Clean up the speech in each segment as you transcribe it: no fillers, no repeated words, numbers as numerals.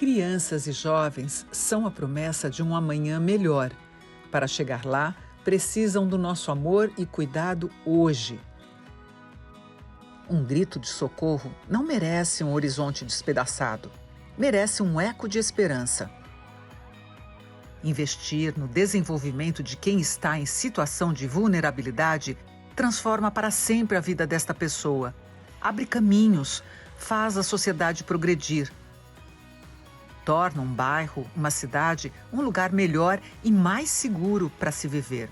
Crianças e jovens são a promessa de um amanhã melhor. Para chegar lá, precisam do nosso amor e cuidado hoje. Um grito de socorro não merece um horizonte despedaçado. Merece um eco de esperança. Investir no desenvolvimento de quem está em situação de vulnerabilidade transforma para sempre a vida desta pessoa. Abre caminhos, faz a sociedade progredir. Torna um bairro, uma cidade, um lugar melhor e mais seguro para se viver.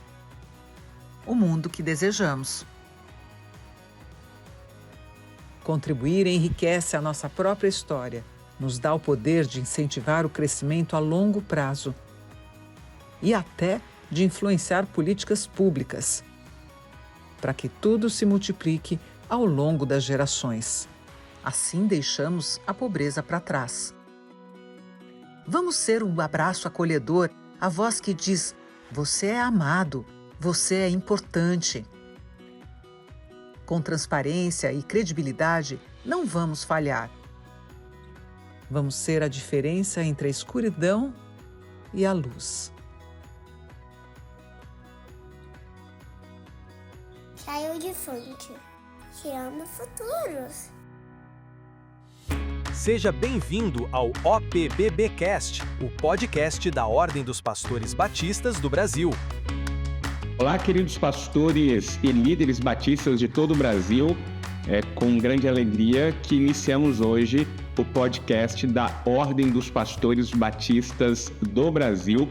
O mundo que desejamos. Contribuir enriquece a nossa própria história, nos dá o poder de incentivar o crescimento a longo prazo e até de influenciar políticas públicas, para que tudo se multiplique ao longo das gerações. Assim deixamos a pobreza para trás. Vamos ser um abraço acolhedor, a voz que diz: você é amado, você é importante. Com transparência e credibilidade, não vamos falhar. Vamos ser a diferença entre a escuridão e a luz. Saiu de frente, tirando futuros. Seja bem-vindo ao OPBBcast, o podcast da Ordem dos Pastores Batistas do Brasil. Olá, queridos pastores e líderes batistas de todo o Brasil. É com grande alegria que iniciamos hoje o podcast da Ordem dos Pastores Batistas do Brasil.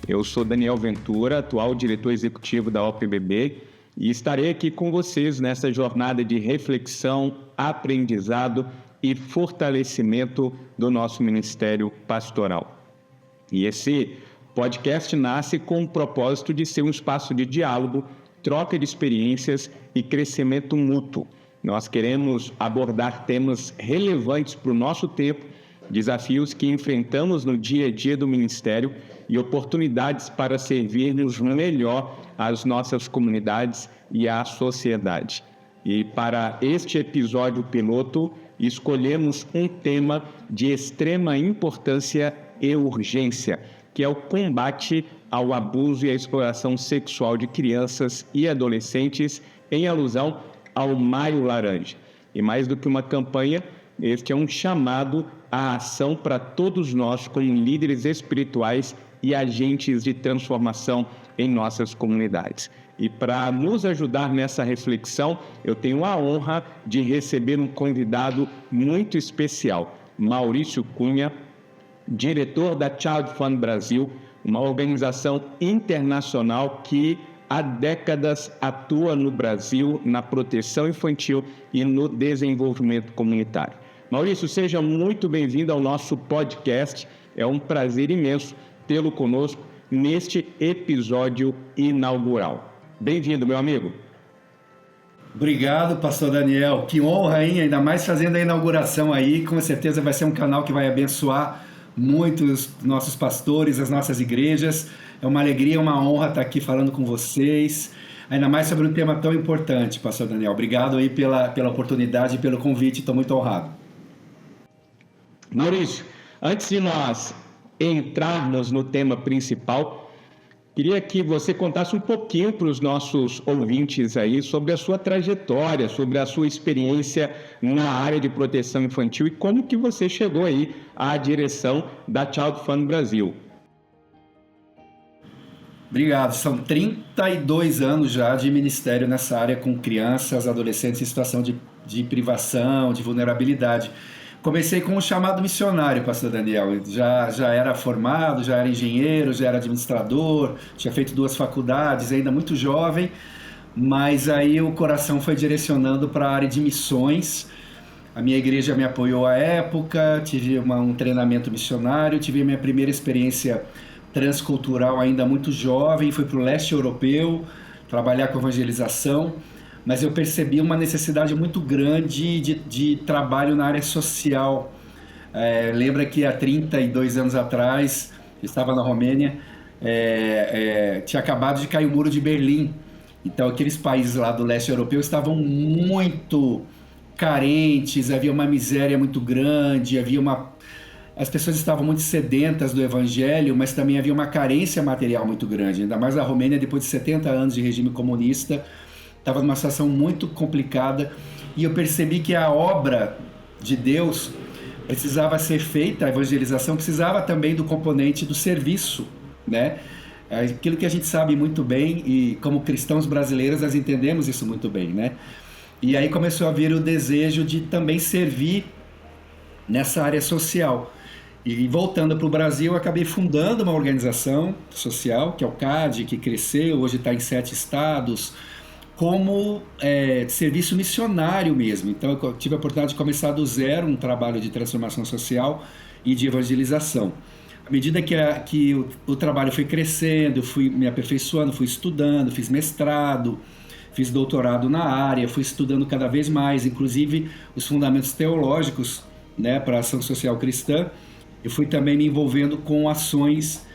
Eu sou Daniel Ventura, atual diretor executivo da OPBB, e estarei aqui com vocês nessa jornada de reflexão, aprendizado e fortalecimento do nosso ministério pastoral. E esse podcast nasce com o propósito de ser um espaço de diálogo, troca de experiências e crescimento mútuo. Nós queremos abordar temas relevantes para o nosso tempo, desafios que enfrentamos no dia a dia do ministério e oportunidades para servirmos melhor às nossas comunidades e à sociedade. E para este episódio piloto, escolhemos um tema de extrema importância e urgência, que é o combate ao abuso e à exploração sexual de crianças e adolescentes, em alusão ao Maio Laranja. E mais do que uma campanha, este é um chamado à ação para todos nós, como líderes espirituais e agentes de transformação em nossas comunidades. E para nos ajudar nessa reflexão, eu tenho a honra de receber um convidado muito especial, Maurício Cunha, diretor da Child Fund Brasil, uma organização internacional que há décadas atua no Brasil na proteção infantil e no desenvolvimento comunitário. Maurício, seja muito bem-vindo ao nosso podcast. É um prazer imenso tê-lo conosco neste episódio inaugural. Bem-vindo, meu amigo. Obrigado, pastor Daniel. Que honra, hein? Ainda mais fazendo a inauguração aí. Com certeza vai ser um canal que vai abençoar muitos nossos pastores, as nossas igrejas. É uma alegria, uma honra estar aqui falando com vocês, ainda mais sobre um tema tão importante, pastor Daniel. Obrigado aí pela oportunidade e pelo convite, estou muito honrado. Maurício, antes de nós entrarmos no tema principal, queria que você contasse um pouquinho para os nossos ouvintes aí sobre a sua trajetória, sobre a sua experiência na área de proteção infantil e como que você chegou aí à direção da Child Fund Brasil. Obrigado. São 32 anos já de ministério nessa área com crianças, adolescentes em situação de privação, de vulnerabilidade. Comecei com um chamado missionário, pastor Daniel. Já era formado, já era engenheiro, já era administrador, tinha feito 2 faculdades, ainda muito jovem, mas aí o coração foi direcionando para a área de missões. A minha igreja me apoiou à época, tive um treinamento missionário, tive a minha primeira experiência transcultural ainda muito jovem, fui para o leste europeu trabalhar com evangelização, mas eu percebi uma necessidade muito grande de trabalho na área social. Lembra que há 32 anos atrás, eu estava na Romênia, tinha acabado de cair o muro de Berlim, então aqueles países lá do leste europeu estavam muito carentes, havia uma miséria muito grande, havia as pessoas estavam muito sedentas do evangelho, mas também havia uma carência material muito grande. Ainda mais a Romênia, depois de 70 anos de regime comunista, estava numa situação muito complicada. E eu percebi que a obra de Deus precisava ser feita, a evangelização precisava também do componente do serviço, né? Aquilo que a gente sabe muito bem, e como cristãos brasileiros nós entendemos isso muito bem, né? E aí começou a vir o desejo de também servir nessa área social. E voltando para o Brasil, eu acabei fundando uma organização social, que é o CAD, que cresceu, hoje está em 7 estados, como serviço missionário mesmo. Então eu tive a oportunidade de começar do zero um trabalho de transformação social e de evangelização. À medida que o trabalho foi crescendo, eu fui me aperfeiçoando, fui estudando, fiz mestrado, fiz doutorado na área, fui estudando cada vez mais, inclusive os fundamentos teológicos, né, para a ação social cristã. Eu fui também me envolvendo com ações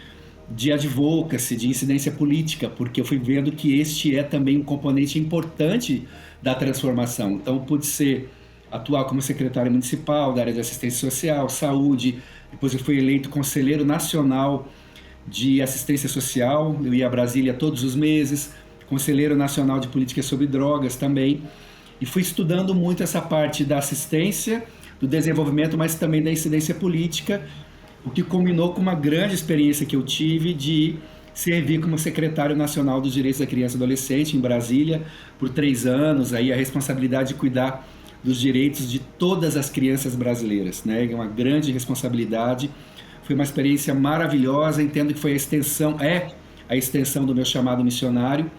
de advocacy, de incidência política, porque eu fui vendo que este é também um componente importante da transformação. Então, pude atuar como secretário municipal da área de assistência social, saúde, depois eu fui eleito conselheiro nacional de assistência social, eu ia a Brasília todos os meses, conselheiro nacional de políticas sobre drogas também, e fui estudando muito essa parte da assistência, do desenvolvimento, mas também da incidência política, o que culminou com uma grande experiência que eu tive de servir como secretário nacional dos direitos da criança e adolescente em Brasília por 3 anos, aí a responsabilidade de cuidar dos direitos de todas as crianças brasileiras, né? É uma grande responsabilidade, foi uma experiência maravilhosa, entendo que foi a extensão do meu chamado missionário,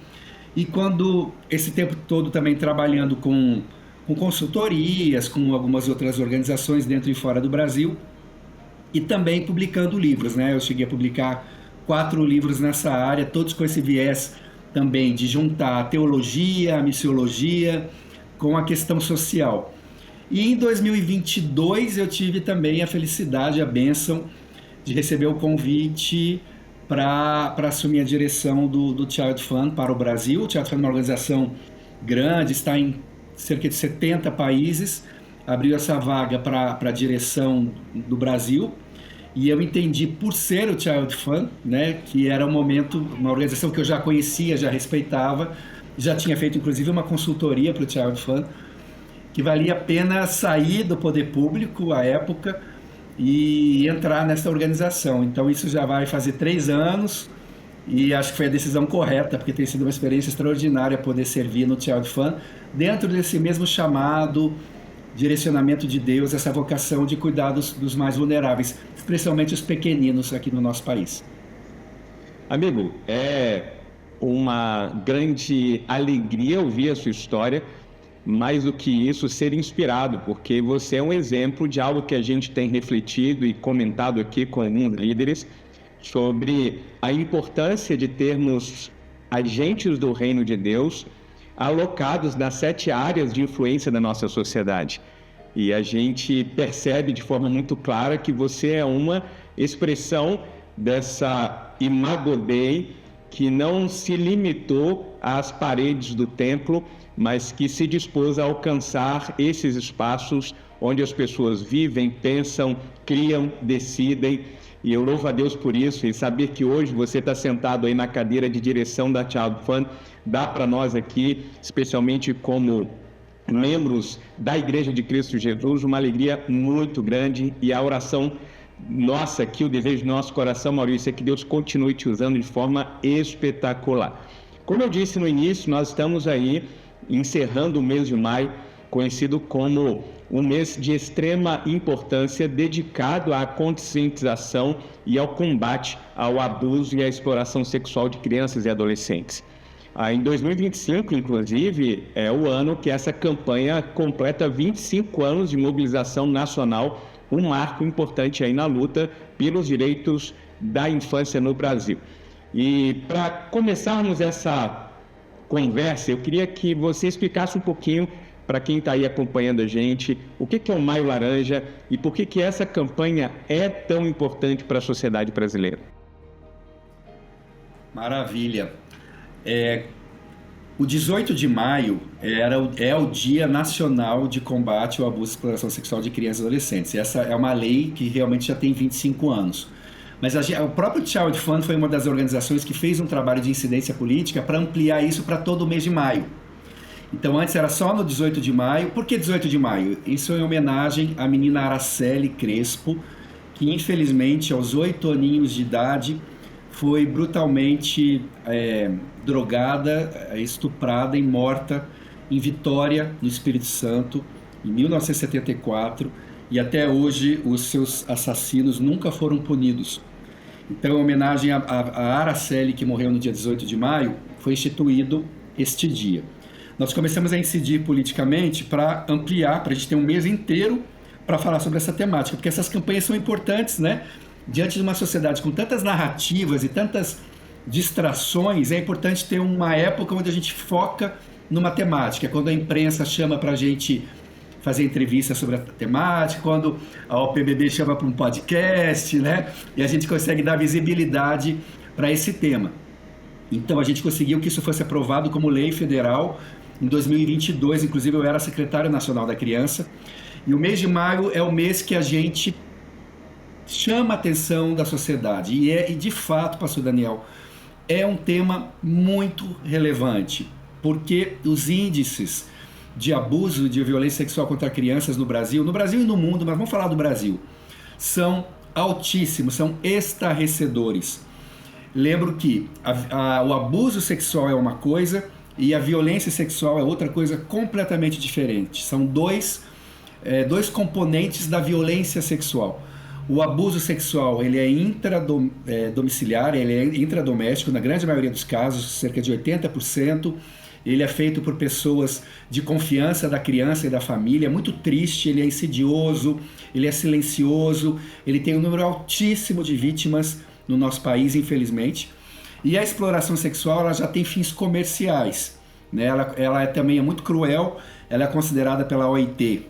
e quando esse tempo todo também trabalhando com consultorias, com algumas outras organizações dentro e fora do Brasil, e também publicando livros, né? Eu cheguei a publicar 4 livros nessa área, todos com esse viés também de juntar a teologia, a missiologia com a questão social. E em 2022 eu tive também a felicidade, a bênção de receber o convite para assumir a direção do Child Fund para o Brasil. O Child Fund é uma organização grande, está em cerca de 70 países, abriu essa vaga para a direção do Brasil, e eu entendi, por ser o Child Fund, né, que era um momento, uma organização que eu já conhecia, já respeitava, já tinha feito inclusive uma consultoria para o Child Fund, que valia a pena sair do poder público à época e entrar nessa organização. Então isso já vai fazer 3 anos, e acho que foi a decisão correta, porque tem sido uma experiência extraordinária poder servir no Child Fund, dentro desse mesmo chamado, direcionamento de Deus, essa vocação de cuidar dos mais vulneráveis, especialmente os pequeninos aqui no nosso país. Amigo, é uma grande alegria ouvir a sua história, mais do que isso, ser inspirado, porque você é um exemplo de algo que a gente tem refletido e comentado aqui com alguns líderes, sobre a importância de termos agentes do reino de Deus alocados nas 7 áreas de influência da nossa sociedade. E a gente percebe de forma muito clara que você é uma expressão dessa Imago Dei que não se limitou às paredes do templo, mas que se dispôs a alcançar esses espaços onde as pessoas vivem, pensam, criam, decidem. E eu louvo a Deus por isso, e saber que hoje você está sentado aí na cadeira de direção da Child Fund, dá para nós aqui, especialmente como membros da Igreja de Cristo Jesus, uma alegria muito grande. E a oração nossa aqui, o desejo do nosso coração, Maurício, é que Deus continue te usando de forma espetacular. Como eu disse no início, nós estamos aí encerrando o mês de maio, conhecido como um mês de extrema importância dedicado à conscientização e ao combate ao abuso e à exploração sexual de crianças e adolescentes. Em 2025, inclusive, é o ano que essa campanha completa 25 anos de mobilização nacional, um marco importante aí na luta pelos direitos da infância no Brasil. E para começarmos essa conversa, eu queria que você explicasse um pouquinho para quem está aí acompanhando a gente, o que é o Maio Laranja e por que essa campanha é tão importante para a sociedade brasileira. Maravilha. O 18 de maio é o Dia Nacional de Combate ao Abuso e Exploração Sexual de Crianças e Adolescentes. Essa é uma lei que realmente já tem 25 anos. Mas o próprio Child Fund foi uma das organizações que fez um trabalho de incidência política para ampliar isso para todo o mês de maio. Então antes era só no 18 de maio. Por que 18 de maio? Isso é em homenagem à menina Araceli Crespo, que infelizmente aos 8 aninhos de idade foi brutalmente drogada, estuprada e morta em Vitória, no Espírito Santo, em 1974, e até hoje os seus assassinos nunca foram punidos. Então, em homenagem a Araceli, que morreu no dia 18 de maio, foi instituído este dia. Nós começamos a incidir politicamente para ampliar, para a gente ter um mês inteiro para falar sobre essa temática, porque essas campanhas são importantes, né? Diante de uma sociedade com tantas narrativas e tantas distrações, é importante ter uma época onde a gente foca numa temática. Quando a imprensa chama para a gente fazer entrevista sobre a temática, quando a OPBB chama para um podcast, né? E a gente consegue dar visibilidade para esse tema. Então a gente conseguiu que isso fosse aprovado como lei federal em 2022, inclusive eu era secretário nacional da criança. E o mês de maio é o mês que a gente chama a atenção da sociedade. E de fato, pastor Daniel, é um tema muito relevante, porque os índices de abuso de violência sexual contra crianças no Brasil e no mundo, mas vamos falar do Brasil, são altíssimos, são estarrecedores. Lembro que o abuso sexual é uma coisa e a violência sexual é outra coisa completamente diferente. São dois componentes da violência sexual. O abuso sexual ele é intradomiciliar, ele é intradoméstico, na grande maioria dos casos, cerca de 80%. Ele é feito por pessoas de confiança da criança e da família. É muito triste, ele é insidioso, ele é silencioso, ele tem um número altíssimo de vítimas no nosso país, infelizmente. E a exploração sexual ela já tem fins comerciais, né? Ela também é muito cruel, ela é considerada pela OIT,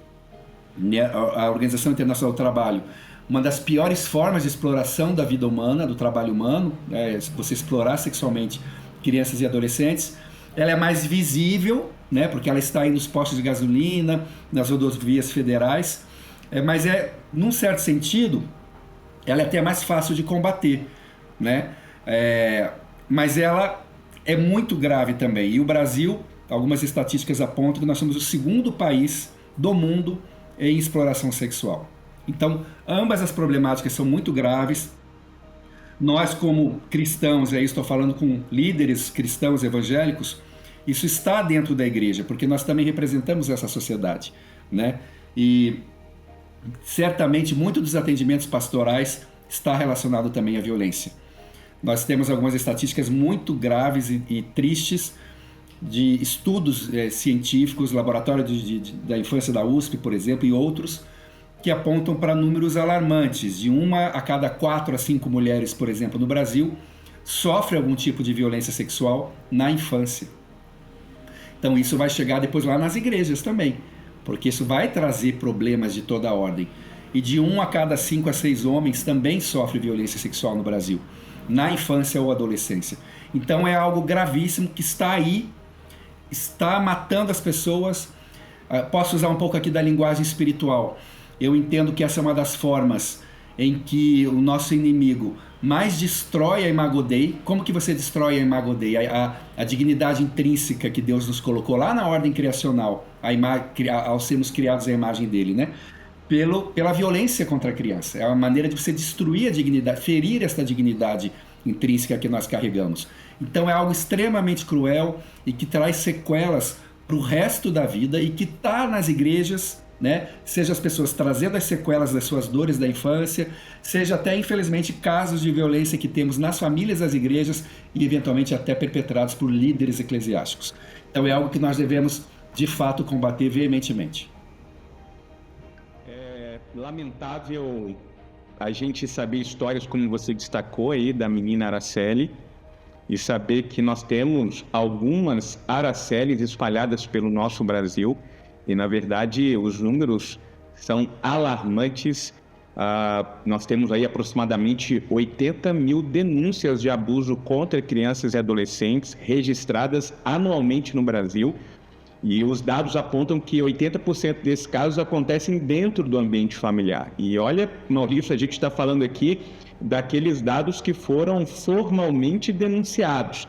né? A Organização Internacional do Trabalho, uma das piores formas de exploração da vida humana, do trabalho humano, né? Você explorar sexualmente crianças e adolescentes. Ela é mais visível, né? Porque ela está aí nos postos de gasolina, nas rodovias federais, mas num certo sentido, ela é até mais fácil de combater, né? Mas ela é muito grave também. E o Brasil, algumas estatísticas apontam que nós somos o segundo país do mundo em exploração sexual. Então, ambas as problemáticas são muito graves. Nós, como cristãos, estou falando com líderes cristãos evangélicos, isso está dentro da igreja, porque nós também representamos essa sociedade, né? E certamente muito dos atendimentos pastorais está relacionado também à violência. Nós temos algumas estatísticas muito graves e tristes de estudos científicos, laboratório da infância da USP, por exemplo, e outros, que apontam para números alarmantes. De 1 a cada 4 a 5 mulheres, por exemplo, no Brasil, sofre algum tipo de violência sexual na infância. Então isso vai chegar depois lá nas igrejas também, porque isso vai trazer problemas de toda a ordem. E de 1 a cada 5 a 6 homens também sofre violência sexual no Brasil, na infância ou adolescência. Então é algo gravíssimo que está aí, está matando as pessoas. Posso usar um pouco aqui da linguagem espiritual. Eu entendo que essa é uma das formas em que o nosso inimigo mais destrói a Imago Dei. Como que você destrói a Imago Dei? A dignidade intrínseca que Deus nos colocou lá na ordem criacional, ao sermos criados à imagem dele, né? Pela violência contra a criança. É uma maneira de você destruir a dignidade, ferir esta dignidade intrínseca que nós carregamos. Então é algo extremamente cruel e que traz sequelas para o resto da vida e que está nas igrejas, né? Seja as pessoas trazendo as sequelas das suas dores da infância, seja até, infelizmente, casos de violência que temos nas famílias das igrejas e, eventualmente, até perpetrados por líderes eclesiásticos. Então é algo que nós devemos, de fato, combater veementemente. É lamentável a gente saber histórias como você destacou aí da menina Araceli e saber que nós temos algumas Aracelis espalhadas pelo nosso Brasil. E, na verdade, os números são alarmantes Nós temos aí aproximadamente 80 mil denúncias de abuso contra crianças e adolescentes registradas anualmente no Brasil. E os dados apontam que 80% desses casos acontecem dentro do ambiente familiar. E olha, Maurício, a gente está falando aqui daqueles dados que foram formalmente denunciados.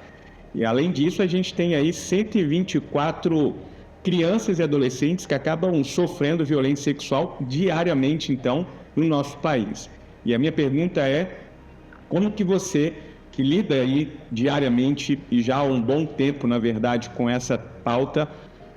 E além disso, a gente tem aí 124 crianças e adolescentes que acabam sofrendo violência sexual diariamente, então, no nosso país. E a minha pergunta é, como que você, que lida aí diariamente e já há um bom tempo, na verdade, com essa pauta,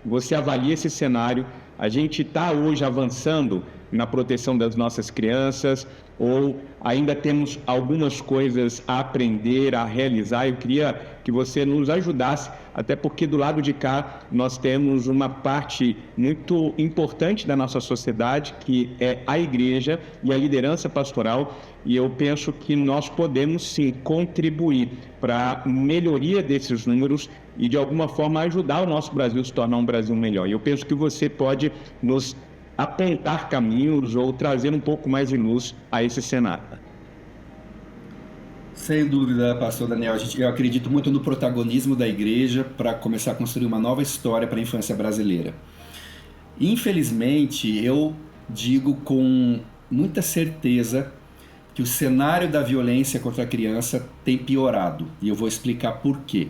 você avalia esse cenário? A gente está hoje avançando na proteção das nossas crianças ou ainda temos algumas coisas a aprender, a realizar? Eu queria que você nos ajudasse, até porque do lado de cá nós temos uma parte muito importante da nossa sociedade, que é a igreja e a liderança pastoral, e eu penso que nós podemos sim contribuir para a melhoria desses números e de alguma forma ajudar o nosso Brasil a se tornar um Brasil melhor. E eu penso que você pode nos apontar caminhos ou trazer um pouco mais de luz a esse cenário. Sem dúvida, pastor Daniel, eu acredito muito no protagonismo da igreja para começar a construir uma nova história para a infância brasileira. Infelizmente, eu digo com muita certeza que o cenário da violência contra a criança tem piorado, e eu vou explicar por quê.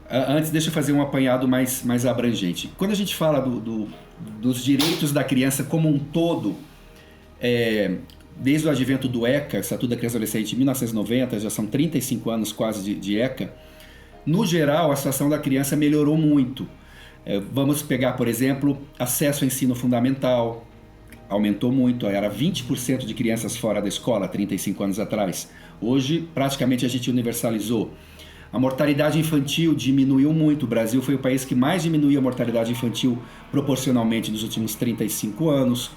Antes, deixa eu fazer um apanhado mais abrangente. Quando a gente fala dos direitos da criança como um todo, desde o advento do ECA, Estatuto da Criança e Adolescente, em 1990, já são 35 anos quase de ECA, no geral a situação da criança melhorou muito. Vamos pegar, por exemplo, acesso ao ensino fundamental, aumentou muito, era 20% de crianças fora da escola 35 anos atrás. Hoje, praticamente a gente universalizou. A mortalidade infantil diminuiu muito. O Brasil foi o país que mais diminuiu a mortalidade infantil proporcionalmente nos últimos 35 anos.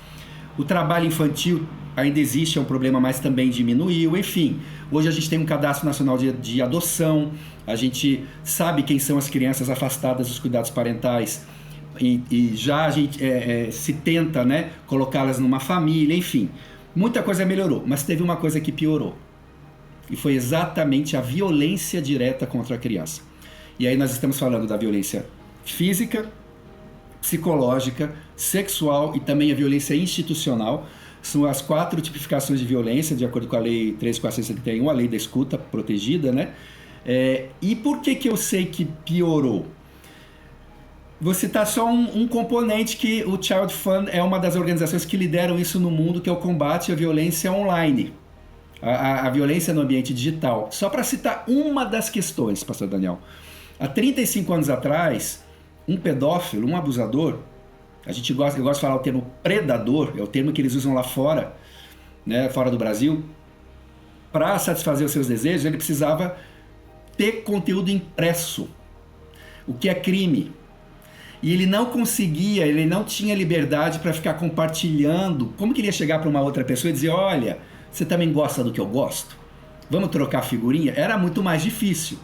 O trabalho infantil ainda existe, é um problema, mas também diminuiu. Enfim, hoje a gente tem um cadastro nacional de adoção, a gente sabe quem são as crianças afastadas dos cuidados parentais e já a gente se tenta, né, colocá-las numa família, enfim. Muita coisa melhorou, mas teve uma coisa que piorou. E foi exatamente a violência direta contra a criança. E aí nós estamos falando da violência física, psicológica, sexual e também a violência institucional. São as 4 tipificações de violência, de acordo com a Lei 3.471, a Lei da Escuta Protegida, né? E por que eu sei que piorou? Vou citar só um componente que o Child Fund é uma das organizações que lideram isso no mundo, que é o combate à violência online. A violência no ambiente digital. Só para citar uma das questões, pastor Daniel. Há 35 anos atrás, um pedófilo, um abusador, eu gosto de falar o termo predador, é o termo que eles usam lá fora, né, fora do Brasil, para satisfazer os seus desejos, ele precisava ter conteúdo impresso, o que é crime. E ele não conseguia, ele não tinha liberdade para ficar compartilhando. Como que ele ia chegar para uma outra pessoa e dizer, olha, você também gosta do que eu gosto? Vamos trocar figurinha? Era muito mais difícil.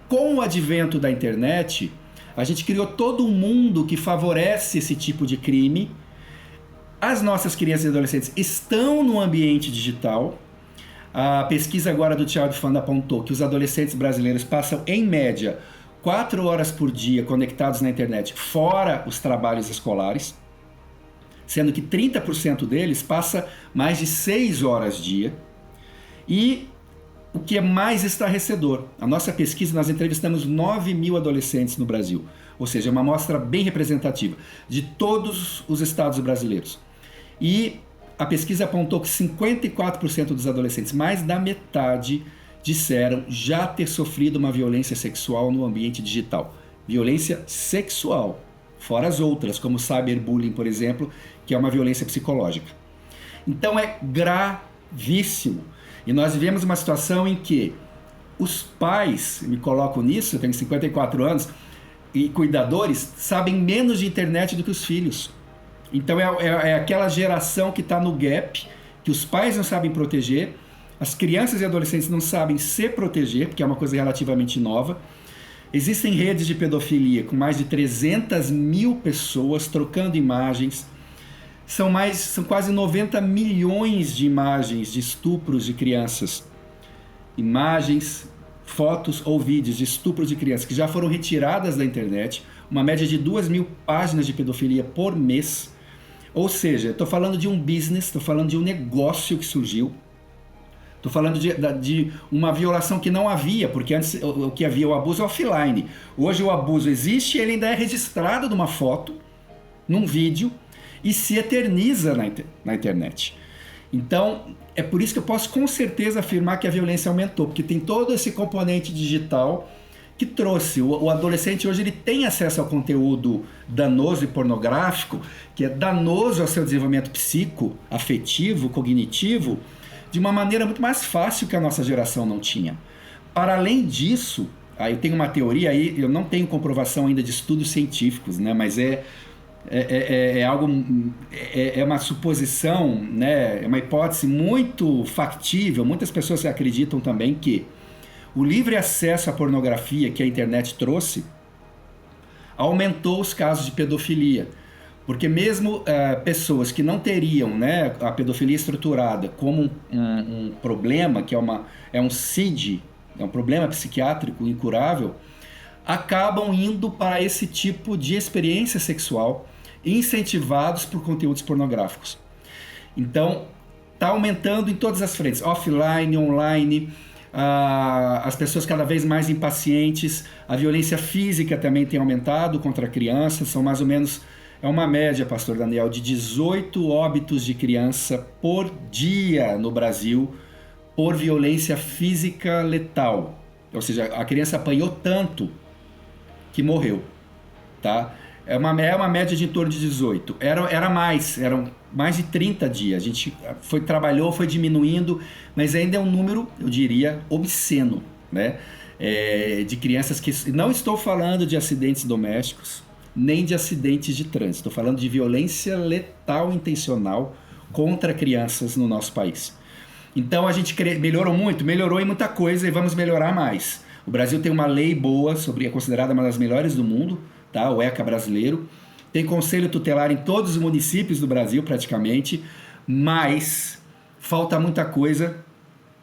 Com o advento da internet, a gente criou todo um mundo que favorece esse tipo de crime. As nossas crianças e adolescentes estão no ambiente digital. A pesquisa agora do Child Fund apontou que os adolescentes brasileiros passam, em média, 4 horas por dia conectados na internet, fora os trabalhos escolares, sendo que 30% deles passa mais de 6 horas dia. E o que é mais estarrecedor, a nossa pesquisa, nós entrevistamos 9 mil adolescentes no Brasil, ou seja, uma amostra bem representativa de todos os estados brasileiros. E a pesquisa apontou que 54% dos adolescentes, mais da metade, disseram já ter sofrido uma violência sexual no ambiente digital. Violência sexual, fora as outras, como cyberbullying, por exemplo, que é uma violência psicológica. Então é gravíssimo. E nós vivemos uma situação em que os pais, me coloco nisso, eu tenho 54 anos, e cuidadores sabem menos de internet do que os filhos. Então é aquela geração que está no gap, que os pais não sabem proteger, as crianças e adolescentes não sabem se proteger, porque é uma coisa relativamente nova. Existem redes de pedofilia com mais de 300 mil pessoas trocando imagens, São quase 90 milhões de imagens de estupros de crianças. Imagens, fotos ou vídeos de estupros de crianças que já foram retiradas da internet, uma média de 2.000 páginas de pedofilia por mês. Ou seja, estou falando de um business, estou falando de um negócio que surgiu, estou falando de uma violação que não havia, porque antes o que havia o abuso offline. Hoje o abuso existe e ele ainda é registrado numa foto, num vídeo, e se eterniza na internet. Então, é por isso que eu posso com certeza afirmar que a violência aumentou, porque tem todo esse componente digital que trouxe. O adolescente hoje ele tem acesso ao conteúdo danoso e pornográfico, que é danoso ao seu desenvolvimento afetivo, cognitivo, de uma maneira muito mais fácil que a nossa geração não tinha. Para além disso, aí eu tenho uma teoria, aí eu não tenho comprovação ainda de estudos científicos, né, mas é uma suposição, né, é uma hipótese muito factível. Muitas pessoas acreditam também que o livre acesso à pornografia que a internet trouxe aumentou os casos de pedofilia. Porque mesmo pessoas que não teriam, né, a pedofilia estruturada como um problema, que é um CID, é um problema psiquiátrico incurável, acabam indo para esse tipo de experiência sexual incentivados por conteúdos pornográficos. Então, está aumentando em todas as frentes, offline, online, as pessoas cada vez mais impacientes, a violência física também tem aumentado contra crianças, são mais ou menos, é uma média, pastor Daniel, de 18 óbitos de criança por dia no Brasil por violência física letal. Ou seja, a criança apanhou tanto que morreu, tá? É uma média de em torno de 18. Eram mais de 30 dias. A gente trabalhou, foi diminuindo, mas ainda é um número, eu diria, obsceno, né? De crianças que... Não estou falando de acidentes domésticos, nem de acidentes de trânsito. Estou falando de violência letal intencional contra crianças no nosso país. Então a gente melhorou em muita coisa e vamos melhorar mais. O Brasil tem uma lei boa, é considerada uma das melhores do mundo, tá? O ECA brasileiro. Tem conselho tutelar em todos os municípios do Brasil, praticamente, mas falta muita coisa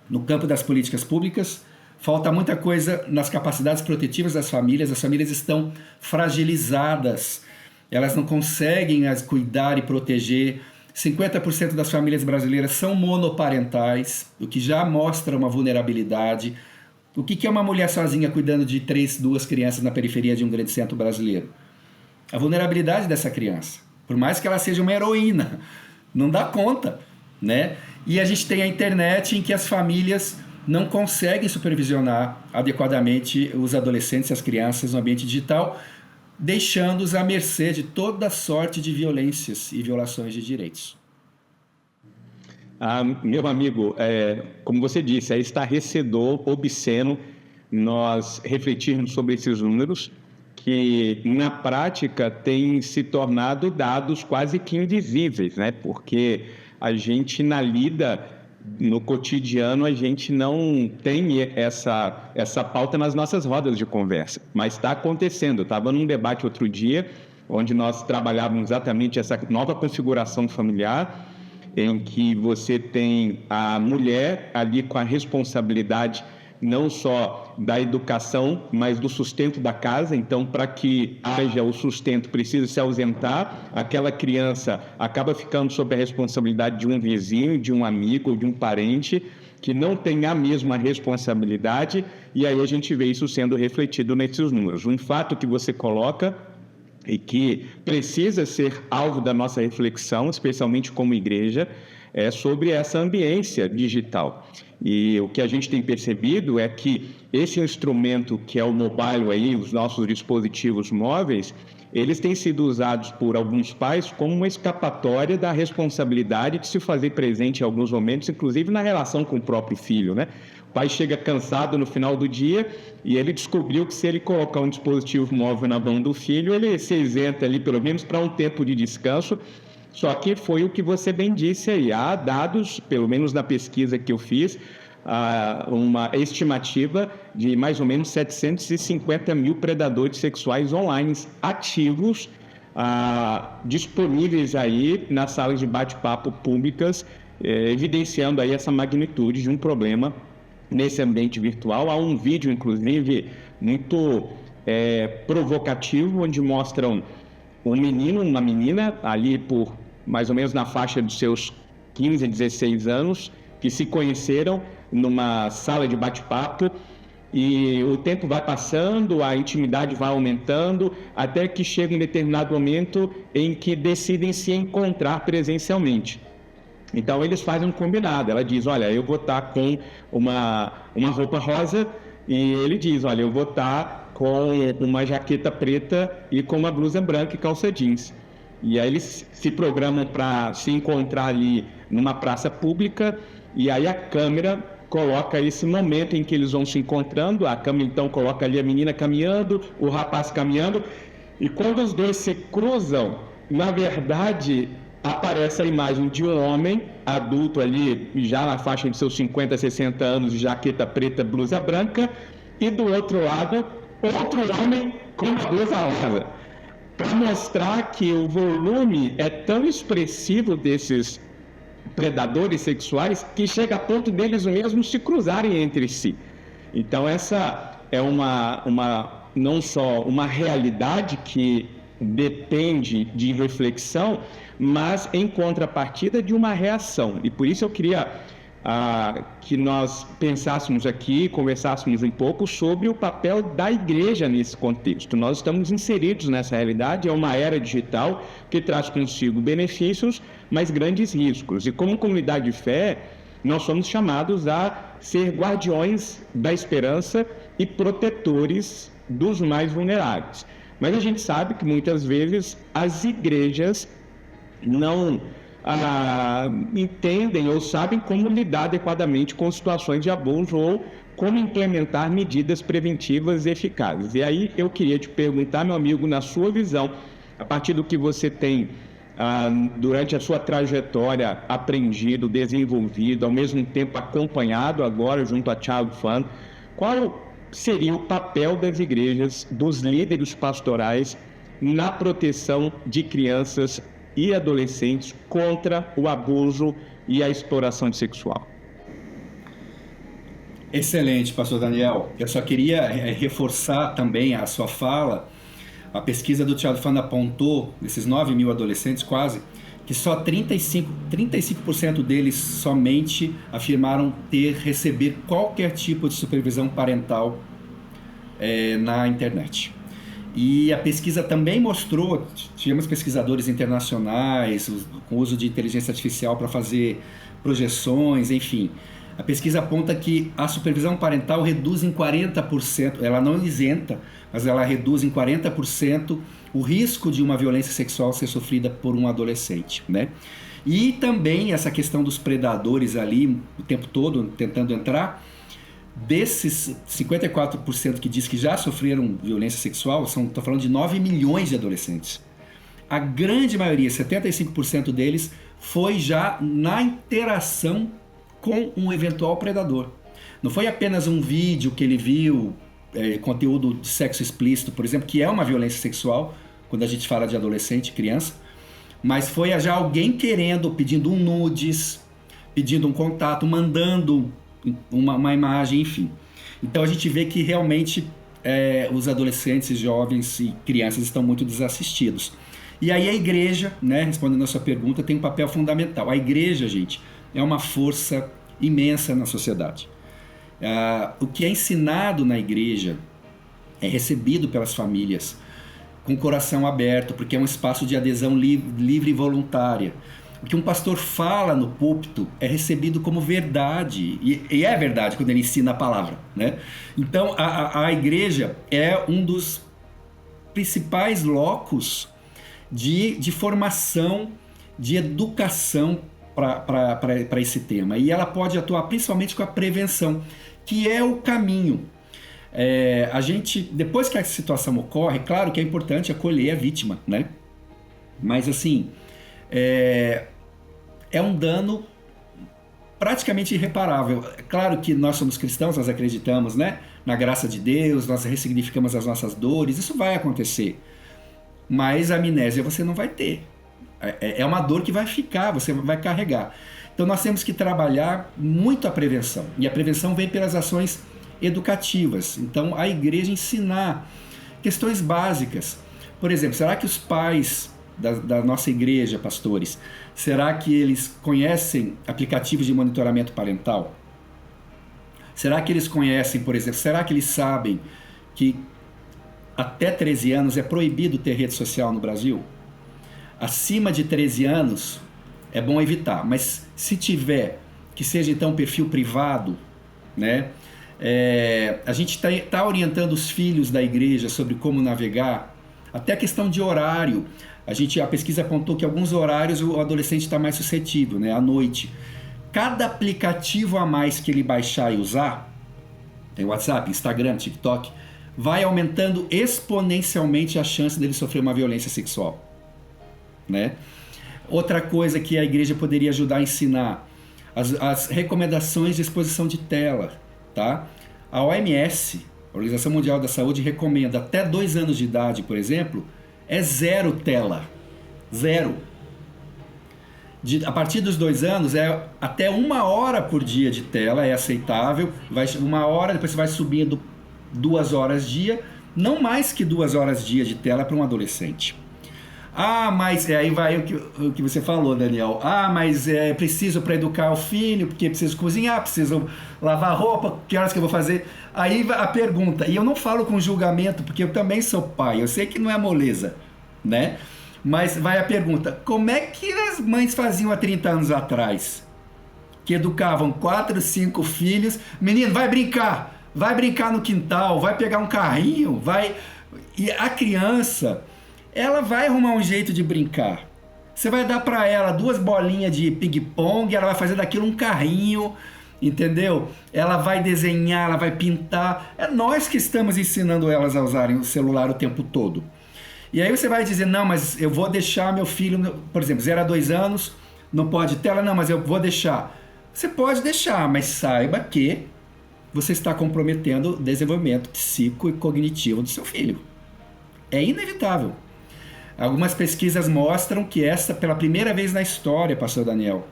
no campo das políticas públicas, falta muita coisa nas capacidades protetivas das famílias. As famílias estão fragilizadas, elas não conseguem cuidar e proteger. 50% das famílias brasileiras são monoparentais, o que já mostra uma vulnerabilidade. O que é uma mulher sozinha cuidando de 2 crianças na periferia de um grande centro brasileiro? A vulnerabilidade dessa criança, por mais que ela seja uma heroína, não dá conta, né? E a gente tem a internet em que as famílias não conseguem supervisionar adequadamente os adolescentes e as crianças no ambiente digital, deixando-os à mercê de toda sorte de violências e violações de direitos. Meu amigo, como você disse, é estarrecedor, obsceno nós refletirmos sobre esses números que, na prática, têm se tornado dados quase que invisíveis, né? Porque a gente, na lida, no cotidiano, a gente não tem essa pauta nas nossas rodas de conversa, mas está acontecendo. Eu estava num debate outro dia, onde nós trabalhávamos exatamente essa nova configuração familiar, em que você tem a mulher ali com a responsabilidade não só da educação, mas do sustento da casa. Então, para que haja o sustento, precisa se ausentar. Aquela criança acaba ficando sob a responsabilidade de um vizinho, de um amigo, de um parente, que não tem a mesma responsabilidade, e aí a gente vê isso sendo refletido nesses números. Um fato que você coloca e que precisa ser alvo da nossa reflexão, especialmente como igreja, é sobre essa ambiência digital. E o que a gente tem percebido é que esse instrumento que é o mobile aí, os nossos dispositivos móveis, eles têm sido usados por alguns pais como uma escapatória da responsabilidade de se fazer presente em alguns momentos, inclusive na relação com o próprio filho, né? O pai chega cansado no final do dia e ele descobriu que se ele colocar um dispositivo móvel na mão do filho, ele se isenta ali pelo menos para um tempo de descanso. Só que foi o que você bem disse aí. Há dados, pelo menos na pesquisa que eu fiz, uma estimativa de mais ou menos 750 mil predadores sexuais online ativos disponíveis aí nas salas de bate-papo públicas, evidenciando aí essa magnitude de um problema nesse ambiente virtual. Há um vídeo, inclusive, muito provocativo, onde mostram um menino, uma menina, ali por mais ou menos na faixa dos seus 15 a 16 anos, que se conheceram numa sala de bate-papo, e o tempo vai passando, a intimidade vai aumentando, até que chega um determinado momento em que decidem se encontrar presencialmente. Então eles fazem um combinado. Ela diz: olha, eu vou estar com uma roupa rosa, e ele diz: olha, eu vou estar com uma jaqueta preta e com uma blusa branca e calça jeans. E aí eles se programam para se encontrar ali numa praça pública, e aí a câmera coloca esse momento em que eles vão se encontrando. A câmera então coloca ali a menina caminhando, o rapaz caminhando, e quando os dois se cruzam, na verdade aparece a imagem de um homem adulto ali, já na faixa de seus 50, 60 anos, jaqueta preta, blusa branca, e do outro lado, outro homem com a blusa rosa, para mostrar que o volume é tão expressivo desses predadores sexuais que chega a ponto deles mesmos se cruzarem entre si. Então essa é não só uma realidade que depende de reflexão, mas em contrapartida de uma reação. E por isso eu queria que nós pensássemos aqui, conversássemos um pouco sobre o papel da igreja nesse contexto. Nós estamos inseridos nessa realidade, é uma era digital que traz consigo benefícios, mas grandes riscos. E como comunidade de fé, nós somos chamados a ser guardiões da esperança e protetores dos mais vulneráveis. Mas a gente sabe que muitas vezes as igrejas não entendem ou sabem como lidar adequadamente com situações de abuso ou como implementar medidas preventivas eficazes. E aí eu queria te perguntar, meu amigo, na sua visão, a partir do que você tem durante a sua trajetória aprendido, desenvolvido, ao mesmo tempo acompanhado agora junto à Child Fund, qual seria o papel das igrejas, dos líderes pastorais na proteção de crianças e adolescentes contra o abuso e a exploração sexual? Excelente, pastor Daniel. Eu só queria reforçar também a sua fala. A pesquisa do Child Fund apontou, desses 9 mil adolescentes quase, que só 35% deles somente afirmaram receber qualquer tipo de supervisão parental na internet. E a pesquisa também mostrou, tivemos pesquisadores internacionais com uso de inteligência artificial para fazer projeções, enfim. A pesquisa aponta que a supervisão parental reduz em 40%, ela não isenta, mas ela reduz em 40% o risco de uma violência sexual ser sofrida por um adolescente, né? E também essa questão dos predadores ali, o tempo todo tentando entrar. Desses 54% que diz que já sofreram violência sexual, estou falando de 9 milhões de adolescentes. A grande maioria, 75% deles, foi já na interação com um eventual predador. Não foi apenas um vídeo que ele viu, conteúdo de sexo explícito, por exemplo, que é uma violência sexual, quando a gente fala de adolescente e criança, mas foi já alguém pedindo um nudes, pedindo um contato, mandando uma imagem, enfim. Então a gente vê que realmente os adolescentes, jovens e crianças estão muito desassistidos. E aí a igreja, né, respondendo a sua pergunta, tem um papel fundamental. A igreja, gente, é uma força imensa na sociedade. O que é ensinado na igreja é recebido pelas famílias com o coração aberto, porque é um espaço de adesão livre e voluntária. O que um pastor fala no púlpito é recebido como verdade, e é verdade quando ele ensina a palavra, né? Então a igreja é um dos principais locos de formação, de educação para esse tema, e ela pode atuar principalmente com a prevenção, que é o caminho. A gente, depois que a situação ocorre, claro que é importante acolher a vítima, né? Mas assim, é um dano praticamente irreparável. É claro que nós somos cristãos, nós acreditamos, né, na graça de Deus, nós ressignificamos as nossas dores, isso vai acontecer. mais amnésia você não vai ter. É uma dor que vai ficar, você vai carregar. Então nós temos que trabalhar muito a prevenção. E a prevenção vem pelas ações educativas. Então a igreja ensinar questões básicas. Por exemplo, será que os pais da nossa igreja, pastores, será que eles conhecem aplicativos de monitoramento parental? Será que eles conhecem, por exemplo, será que eles sabem que até 13 anos é proibido ter rede social no Brasil? Acima de 13 anos é bom evitar, mas se tiver, que seja então um perfil privado, né? A gente está orientando os filhos da igreja sobre como navegar, até a questão de horário. A pesquisa apontou que alguns horários o adolescente está mais suscetível, né? À noite. Cada aplicativo a mais que ele baixar e usar, tem WhatsApp, Instagram, TikTok, vai aumentando exponencialmente a chance dele sofrer uma violência sexual, né? Outra coisa que a igreja poderia ajudar a ensinar, as recomendações de exposição de tela, tá? A OMS, a Organização Mundial da Saúde, recomenda até 2 anos de idade, por exemplo, é 0 tela. 0. A partir dos 2 anos, é até 1 hora por dia de tela, é aceitável. 1 hora, depois você vai subindo 2 horas dia, não mais que 2 horas dia de tela para um adolescente. Mas aí vai o que você falou, Daniel. Mas é preciso para educar o filho, porque preciso cozinhar, preciso lavar roupa, que horas que eu vou fazer? Aí a pergunta, e eu não falo com julgamento, porque eu também sou pai, eu sei que não é moleza, né? Mas vai a pergunta, como é que as mães faziam há 30 anos atrás? Que educavam 4, 5 filhos, menino, vai brincar no quintal, vai pegar um carrinho, vai... E a criança... ela vai arrumar um jeito de brincar. Você vai dar para ela 2 bolinhas de ping-pong, ela vai fazer daquilo um carrinho, entendeu? Ela vai desenhar, ela vai pintar. É nós que estamos ensinando elas a usarem o celular o tempo todo. E aí você vai dizer, não, mas eu vou deixar meu filho, por exemplo, 0 a 2 anos, não pode tela, não, mas eu vou deixar. Você pode deixar, mas saiba que você está comprometendo o desenvolvimento psico e cognitivo do seu filho. É inevitável. Algumas pesquisas mostram que essa, pela primeira vez na história, pastor Daniel,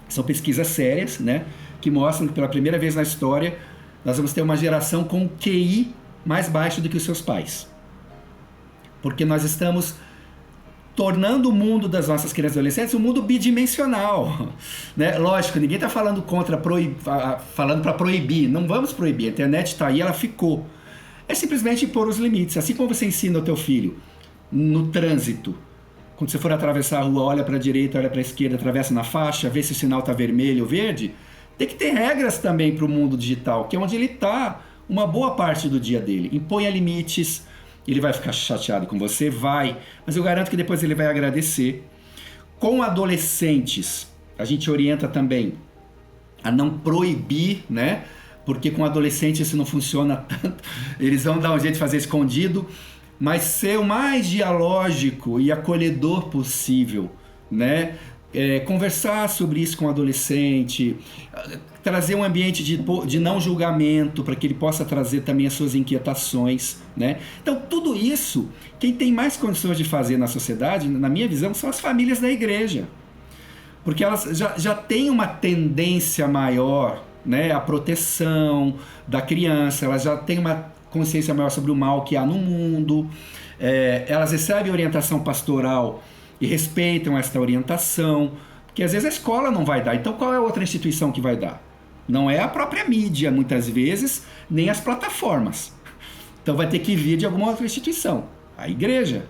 são pesquisas sérias, né? Que mostram que pela primeira vez na história nós vamos ter uma geração com QI mais baixo do que os seus pais. Porque nós estamos tornando o mundo das nossas crianças e adolescentes um mundo bidimensional, né? Lógico, ninguém está falando falando para proibir. Não vamos proibir. A internet está aí, ela ficou. É simplesmente pôr os limites. Assim como você ensina o teu filho no trânsito, quando você for atravessar a rua, olha para a direita, olha para a esquerda, atravessa na faixa, vê se o sinal está vermelho ou verde, tem que ter regras também para o mundo digital, que é onde ele está uma boa parte do dia dele. Imponha limites, ele vai ficar chateado com você, mas eu garanto que depois ele vai agradecer. Com adolescentes, a gente orienta também a não proibir, né? Porque com adolescente isso não funciona tanto, eles vão dar um jeito de fazer escondido, mas ser o mais dialógico e acolhedor possível, né? Conversar sobre isso com o adolescente, trazer um ambiente de não julgamento para que ele possa trazer também as suas inquietações, né? Então tudo isso, quem tem mais condições de fazer na sociedade, na minha visão, são as famílias da igreja, porque elas já têm uma tendência maior, né, a proteção da criança, elas já têm uma consciência maior sobre o mal que há no mundo, elas recebem orientação pastoral e respeitam esta orientação, porque às vezes a escola não vai dar, então qual é a outra instituição que vai dar? Não é a própria mídia, muitas vezes, nem as plataformas. Então vai ter que vir de alguma outra instituição, a igreja.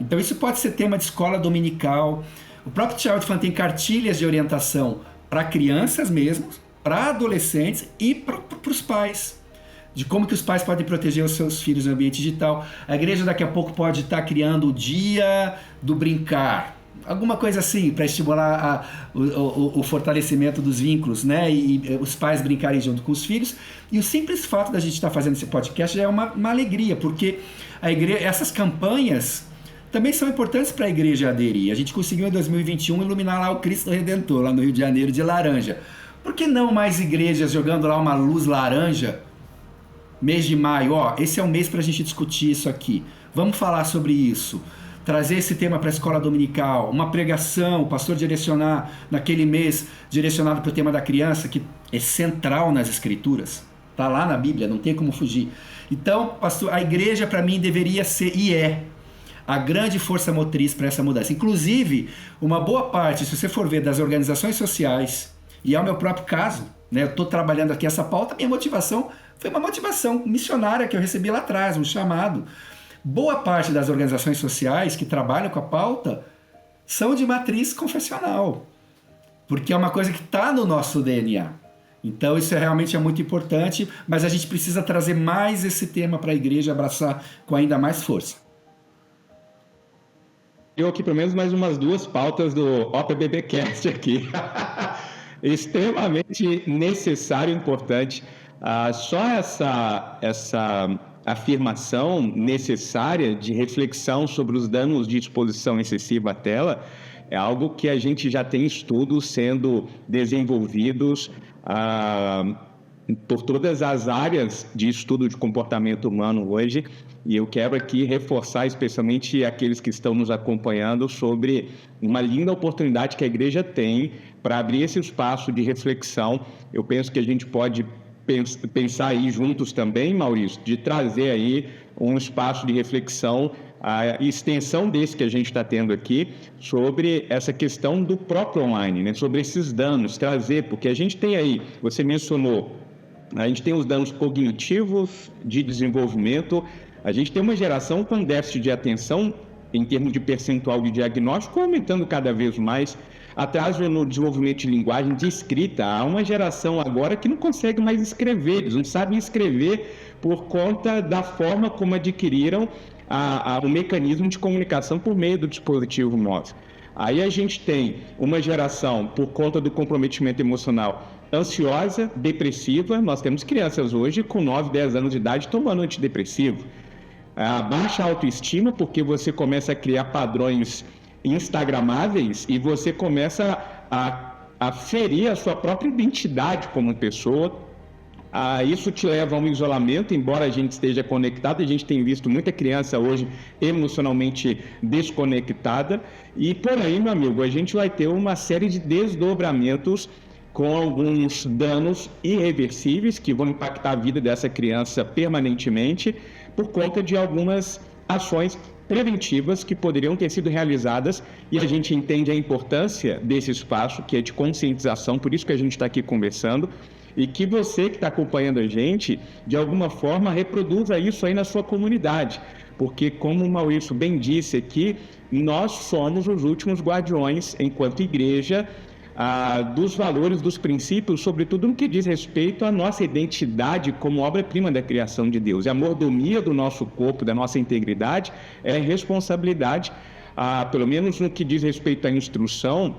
Então isso pode ser tema de escola dominical. O próprio Child Fund tem cartilhas de orientação para crianças mesmo, para adolescentes e para os pais, de como que os pais podem proteger os seus filhos no ambiente digital. A igreja daqui a pouco pode estar criando o dia do brincar, alguma coisa assim, para estimular o fortalecimento dos vínculos, né? E os pais brincarem junto com os filhos. E o simples fato da gente estar fazendo esse podcast já é uma alegria, porque a igreja, essas campanhas também são importantes para a igreja aderir. A gente conseguiu em 2021 iluminar lá o Cristo Redentor, lá no Rio de Janeiro, de laranja. Por que não mais igrejas jogando lá uma luz laranja? Mês de maio, esse é o mês para a gente discutir isso aqui. Vamos falar sobre isso. Trazer esse tema para a escola dominical, uma pregação, o pastor direcionar naquele mês, direcionado para o tema da criança, que é central nas Escrituras. Está lá na Bíblia, não tem como fugir. Então, pastor, a igreja para mim deveria ser, e é, a grande força motriz para essa mudança. Inclusive, uma boa parte, se você for ver, das organizações sociais, e é o meu próprio caso, né? Eu estou trabalhando aqui essa pauta, minha motivação foi uma motivação missionária que eu recebi lá atrás, um chamado. Boa parte das organizações sociais que trabalham com a pauta são de matriz confessional, porque é uma coisa que está no nosso DNA. Então isso realmente é muito importante, mas a gente precisa trazer mais esse tema para a igreja, abraçar com ainda mais força. Eu aqui pelo menos mais umas 2 pautas do OPBBcast aqui. Extremamente necessário e importante. Só essa afirmação necessária de reflexão sobre os danos de exposição excessiva à tela é algo que a gente já tem estudos sendo desenvolvidos por todas as áreas de estudo de comportamento humano hoje, e eu quero aqui reforçar especialmente aqueles que estão nos acompanhando sobre uma linda oportunidade que a igreja tem para abrir esse espaço de reflexão. Eu penso que a gente pode pensar aí juntos também, Maurício, de trazer aí um espaço de reflexão, a extensão desse que a gente está tendo aqui, sobre essa questão do próprio online, né? Sobre esses danos, trazer, porque a gente tem aí, você mencionou, a gente tem os danos cognitivos de desenvolvimento, a gente tem uma geração com déficit de atenção, em termos de percentual de diagnóstico, aumentando cada vez mais, atraso no desenvolvimento de linguagem, de escrita. Há uma geração agora que não consegue mais escrever, eles não sabem escrever por conta da forma como adquiriram o mecanismo de comunicação por meio do dispositivo móvel. Aí a gente tem uma geração, por conta do comprometimento emocional, ansiosa, depressiva. Nós temos crianças hoje com 9, 10 anos de idade tomando antidepressivo. A baixa autoestima, porque você começa a criar padrões instagramáveis e você começa a ferir a sua própria identidade como pessoa. Isso te leva a um isolamento, embora a gente esteja conectado. A gente tem visto muita criança hoje emocionalmente desconectada, e por aí, meu amigo, a gente vai ter uma série de desdobramentos com alguns danos irreversíveis que vão impactar a vida dessa criança permanentemente por conta de algumas ações preventivas que poderiam ter sido realizadas, e a gente entende a importância desse espaço, que é de conscientização, por isso que a gente está aqui conversando, e que você que está acompanhando a gente, de alguma forma, reproduza isso aí na sua comunidade, porque, como o Maurício bem disse aqui, nós somos os últimos guardiões, enquanto igreja, dos valores, dos princípios, sobretudo no que diz respeito à nossa identidade como obra-prima da criação de Deus. E a mordomia do nosso corpo, da nossa integridade, é responsabilidade, pelo menos no que diz respeito à instrução,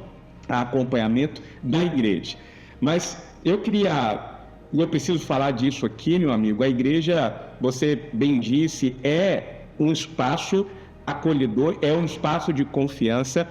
a acompanhamento da igreja. Mas eu preciso falar disso aqui, meu amigo. A igreja, você bem disse, é um espaço acolhedor, é um espaço de confiança,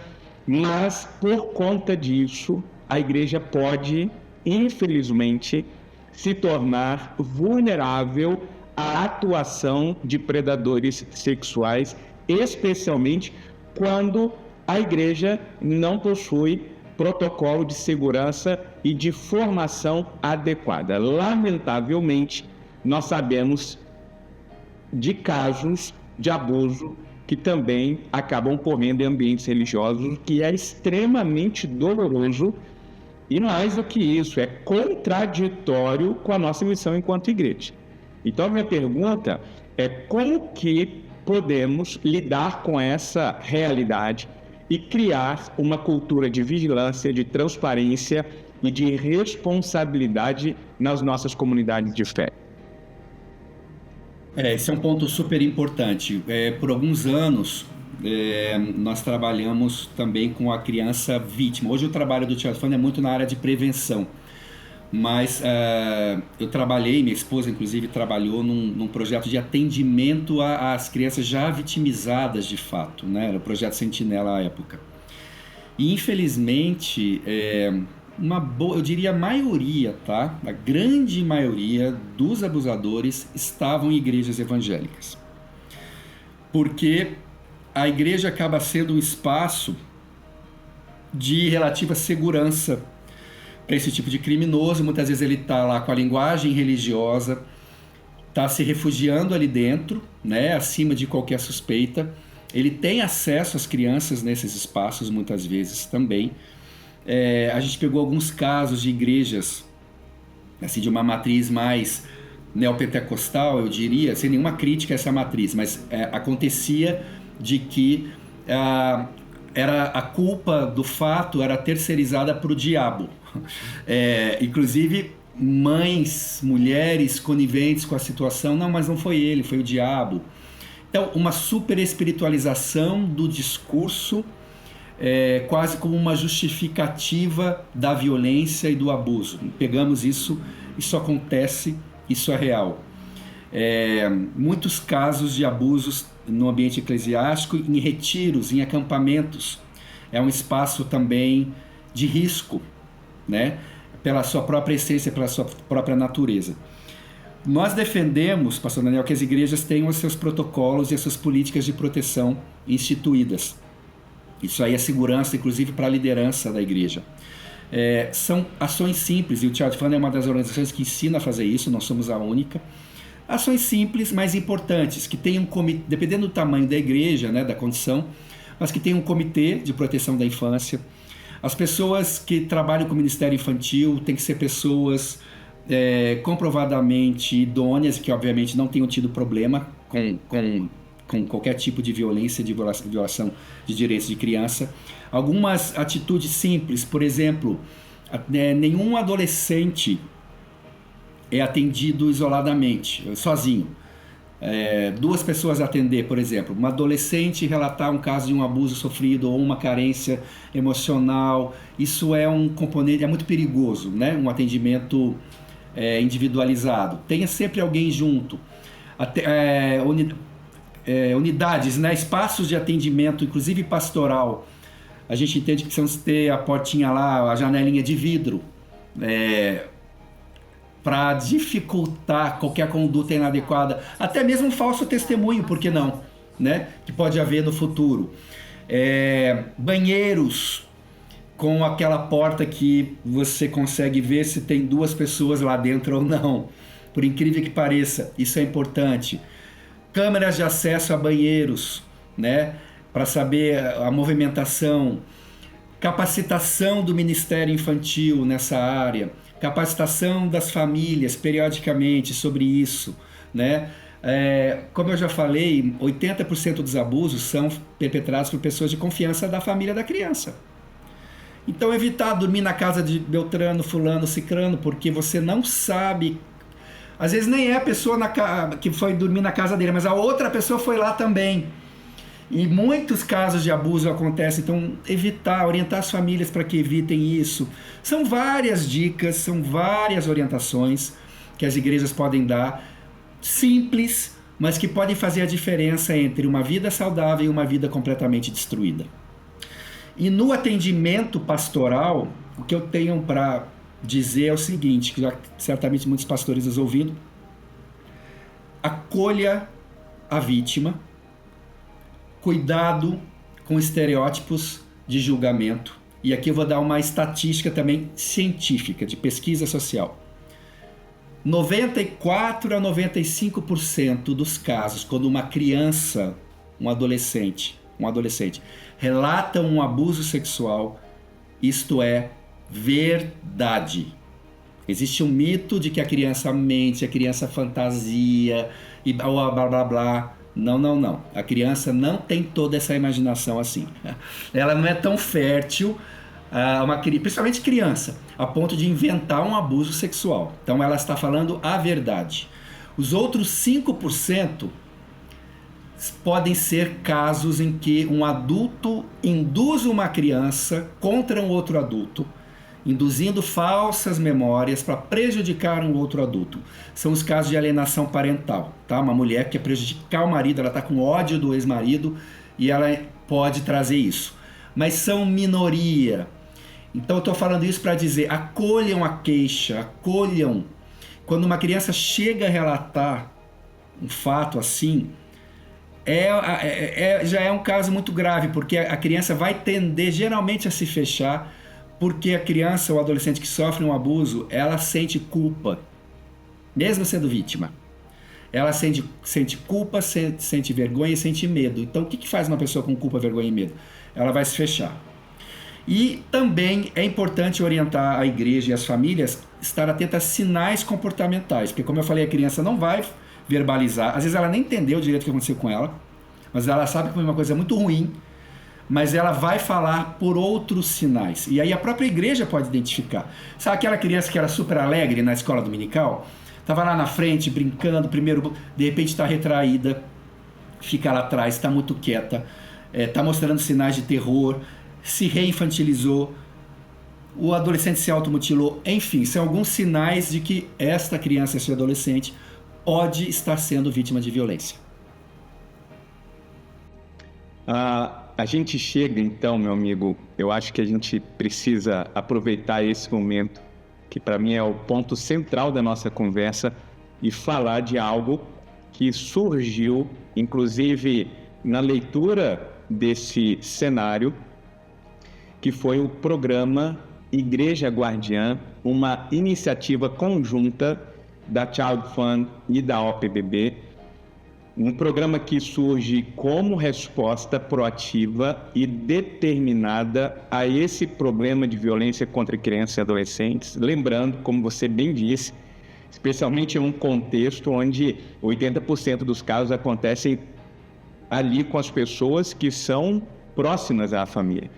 mas por conta disso, a igreja pode, infelizmente, se tornar vulnerável à atuação de predadores sexuais, especialmente quando a igreja não possui protocolo de segurança e de formação adequada. Lamentavelmente, nós sabemos de casos de abuso que também acabam ocorrendo em ambientes religiosos, que é extremamente doloroso e, mais do que isso, é contraditório com a nossa missão enquanto igreja. Então, a minha pergunta é como que podemos lidar com essa realidade e criar uma cultura de vigilância, de transparência e de responsabilidade nas nossas comunidades de fé. Esse é um ponto super importante. Por alguns anos, nós trabalhamos também com a criança vítima. Hoje o trabalho do Child Fund é muito na área de prevenção, mas eu trabalhei, minha esposa inclusive trabalhou num projeto de atendimento às crianças já vitimizadas de fato, né? Era o projeto Sentinela à época. E infelizmente, eu diria a maioria, tá? A grande maioria dos abusadores estavam em igrejas evangélicas. porque a igreja acaba sendo um espaço de relativa segurança para esse tipo de criminoso. Muitas vezes ele está lá com a linguagem religiosa, está se refugiando ali dentro, né, acima de qualquer suspeita. Ele tem acesso às crianças nesses espaços, muitas vezes também. A gente pegou alguns casos de igrejas assim, de uma matriz mais neopentecostal, eu diria, sem nenhuma crítica a essa matriz, mas acontecia de que a culpa do fato era terceirizada para o diabo. Inclusive mães, mulheres coniventes com a situação, não, mas não foi ele, foi o diabo. Então, uma super espiritualização do discurso, quase como uma justificativa da violência e do abuso. Pegamos isso acontece, isso é real. Muitos casos de abusos no ambiente eclesiástico, em retiros, em acampamentos. É um espaço também de risco, né? Pela sua própria essência, pela sua própria natureza. Nós defendemos, pastor Daniel, que as igrejas tenham os seus protocolos e as suas políticas de proteção instituídas. Isso aí é segurança, inclusive, para a liderança da igreja. São ações simples, e o Child Fund é uma das organizações que ensina a fazer isso, nós somos a única. Ações simples, mas importantes, que tenham dependendo do tamanho da igreja, né, da condição, mas que tenham um comitê de proteção da infância. As pessoas que trabalham com o Ministério Infantil têm que ser pessoas comprovadamente idôneas, que obviamente não tenham tido problema com qualquer tipo de violência, de violação de direitos de criança. Algumas atitudes simples, por exemplo, nenhum adolescente é atendido isoladamente, sozinho. Duas pessoas atender, por exemplo, uma adolescente relatar um caso de um abuso sofrido ou uma carência emocional, isso é um componente, é muito perigoso, né? Um atendimento individualizado. Tenha sempre alguém junto. Unidades, né? Espaços de atendimento, inclusive pastoral. A gente entende que precisamos ter a portinha lá, a janelinha de vidro, para dificultar qualquer conduta inadequada, até mesmo um falso testemunho, por que não, né? Que pode haver no futuro. Banheiros com aquela porta que você consegue ver se tem duas pessoas lá dentro ou não, por incrível que pareça, isso é importante. Câmeras de acesso a banheiros, né? Para saber a movimentação, capacitação do Ministério Infantil nessa área, capacitação das famílias periodicamente sobre isso, né? Como eu já falei, 80% dos abusos são perpetrados por pessoas de confiança da família da criança. Então evitar dormir na casa de Beltrano, fulano, cicrano, porque você não sabe, às vezes nem é a pessoa que foi dormir na casa dele, mas a outra pessoa foi lá também. E muitos casos de abuso acontecem, então evitar, orientar as famílias para que evitem isso. São várias dicas, são várias orientações que as igrejas podem dar, simples, mas que podem fazer a diferença entre uma vida saudável e uma vida completamente destruída. E no atendimento pastoral, o que eu tenho para dizer é o seguinte, que já certamente muitos pastores nos ouvindo: acolha a vítima, cuidado com estereótipos de julgamento. E aqui eu vou dar uma estatística também científica, de pesquisa social. 94 a 95% dos casos, quando uma criança, um adolescente relata um abuso sexual, isto é verdade. Existe um mito de que a criança mente, a criança fantasia, e blá blá blá blá. Não. A criança não tem toda essa imaginação assim. Ela não é tão fértil, principalmente criança, a ponto de inventar um abuso sexual. Então ela está falando a verdade. Os outros 5% podem ser casos em que um adulto induz uma criança contra um outro adulto, induzindo falsas memórias para prejudicar um outro adulto. São os casos de alienação parental, tá? Uma mulher que quer prejudicar o marido, ela está com ódio do ex-marido e ela pode trazer isso. Mas são minoria. Então eu estou falando isso para dizer, acolham a queixa, acolham. Quando uma criança chega a relatar um fato assim, já é um caso muito grave, porque a criança vai tender geralmente a se fechar, porque a criança ou adolescente que sofre um abuso, ela sente culpa, mesmo sendo vítima. Ela sente culpa, sente vergonha e sente medo. Então, o que faz uma pessoa com culpa, vergonha e medo? Ela vai se fechar. E também é importante orientar a igreja e as famílias estar atentas a sinais comportamentais, porque, como eu falei, a criança não vai verbalizar, às vezes ela nem entendeu direito o que aconteceu com ela, mas ela sabe que foi uma coisa muito ruim, mas ela vai falar por outros sinais. E aí a própria igreja pode identificar. Sabe aquela criança que era super alegre na escola dominical? Estava lá na frente, brincando, de repente está retraída, fica lá atrás, está muito quieta, está mostrando sinais de terror, se reinfantilizou, o adolescente se automutilou, enfim, são alguns sinais de que esta criança, esse adolescente, pode estar sendo vítima de violência. A gente chega, então, meu amigo, eu acho que a gente precisa aproveitar esse momento, que para mim é o ponto central da nossa conversa, e falar de algo que surgiu, inclusive, na leitura desse cenário, que foi o programa Igreja Guardiã, uma iniciativa conjunta da Child Fund e da OPBB, um programa que surge como resposta proativa e determinada a esse problema de violência contra crianças e adolescentes, lembrando, como você bem disse, especialmente em um contexto onde 80% dos casos acontecem ali com as pessoas que são próximas à família.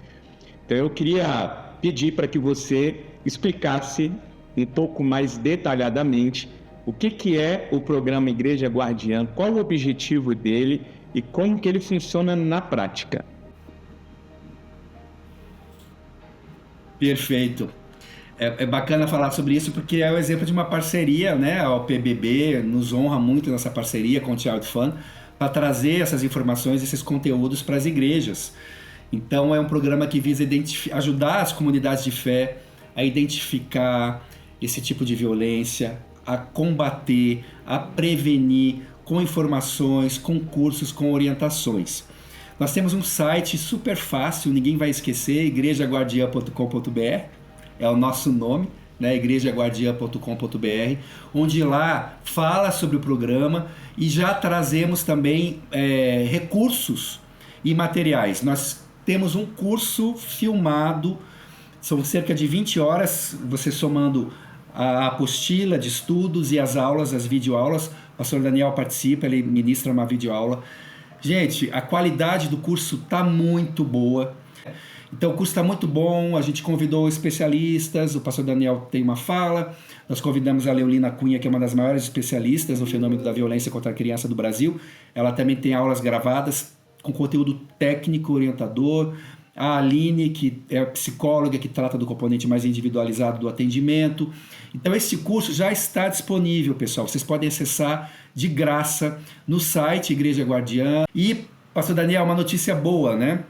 Então eu queria pedir para que você explicasse um pouco mais detalhadamente o que é o programa Igreja Guardiã, qual o objetivo dele e como que ele funciona na prática. Perfeito. É bacana falar sobre isso porque é o exemplo de uma parceria, né? A OPBB nos honra muito nessa parceria com o Child Fund para trazer essas informações, esses conteúdos para as igrejas. Então é um programa que visa ajudar as comunidades de fé a identificar esse tipo de violência, a combater, a prevenir com informações, com cursos, com orientações. Nós temos um site super fácil, ninguém vai esquecer, igrejaguardiã.com.br, é o nosso nome, né? igrejaguardiã.com.br, onde lá fala sobre o programa e já trazemos também recursos e materiais. Nós temos um curso filmado, são cerca de 20 horas, você somando a apostila de estudos e as aulas, as videoaulas. O pastor Daniel participa, ele ministra uma videoaula. Gente, a qualidade do curso está muito boa. Então o curso está muito bom, a gente convidou especialistas, o pastor Daniel tem uma fala, nós convidamos a Leolina Cunha, que é uma das maiores especialistas no fenômeno da violência contra a criança do Brasil. Ela também tem aulas gravadas com conteúdo técnico, orientador. A Aline, que é psicóloga, que trata do componente mais individualizado do atendimento. Então esse curso já está disponível, pessoal. Vocês podem acessar de graça no site Igreja Guardiã. E, pastor Daniel, uma notícia boa, né?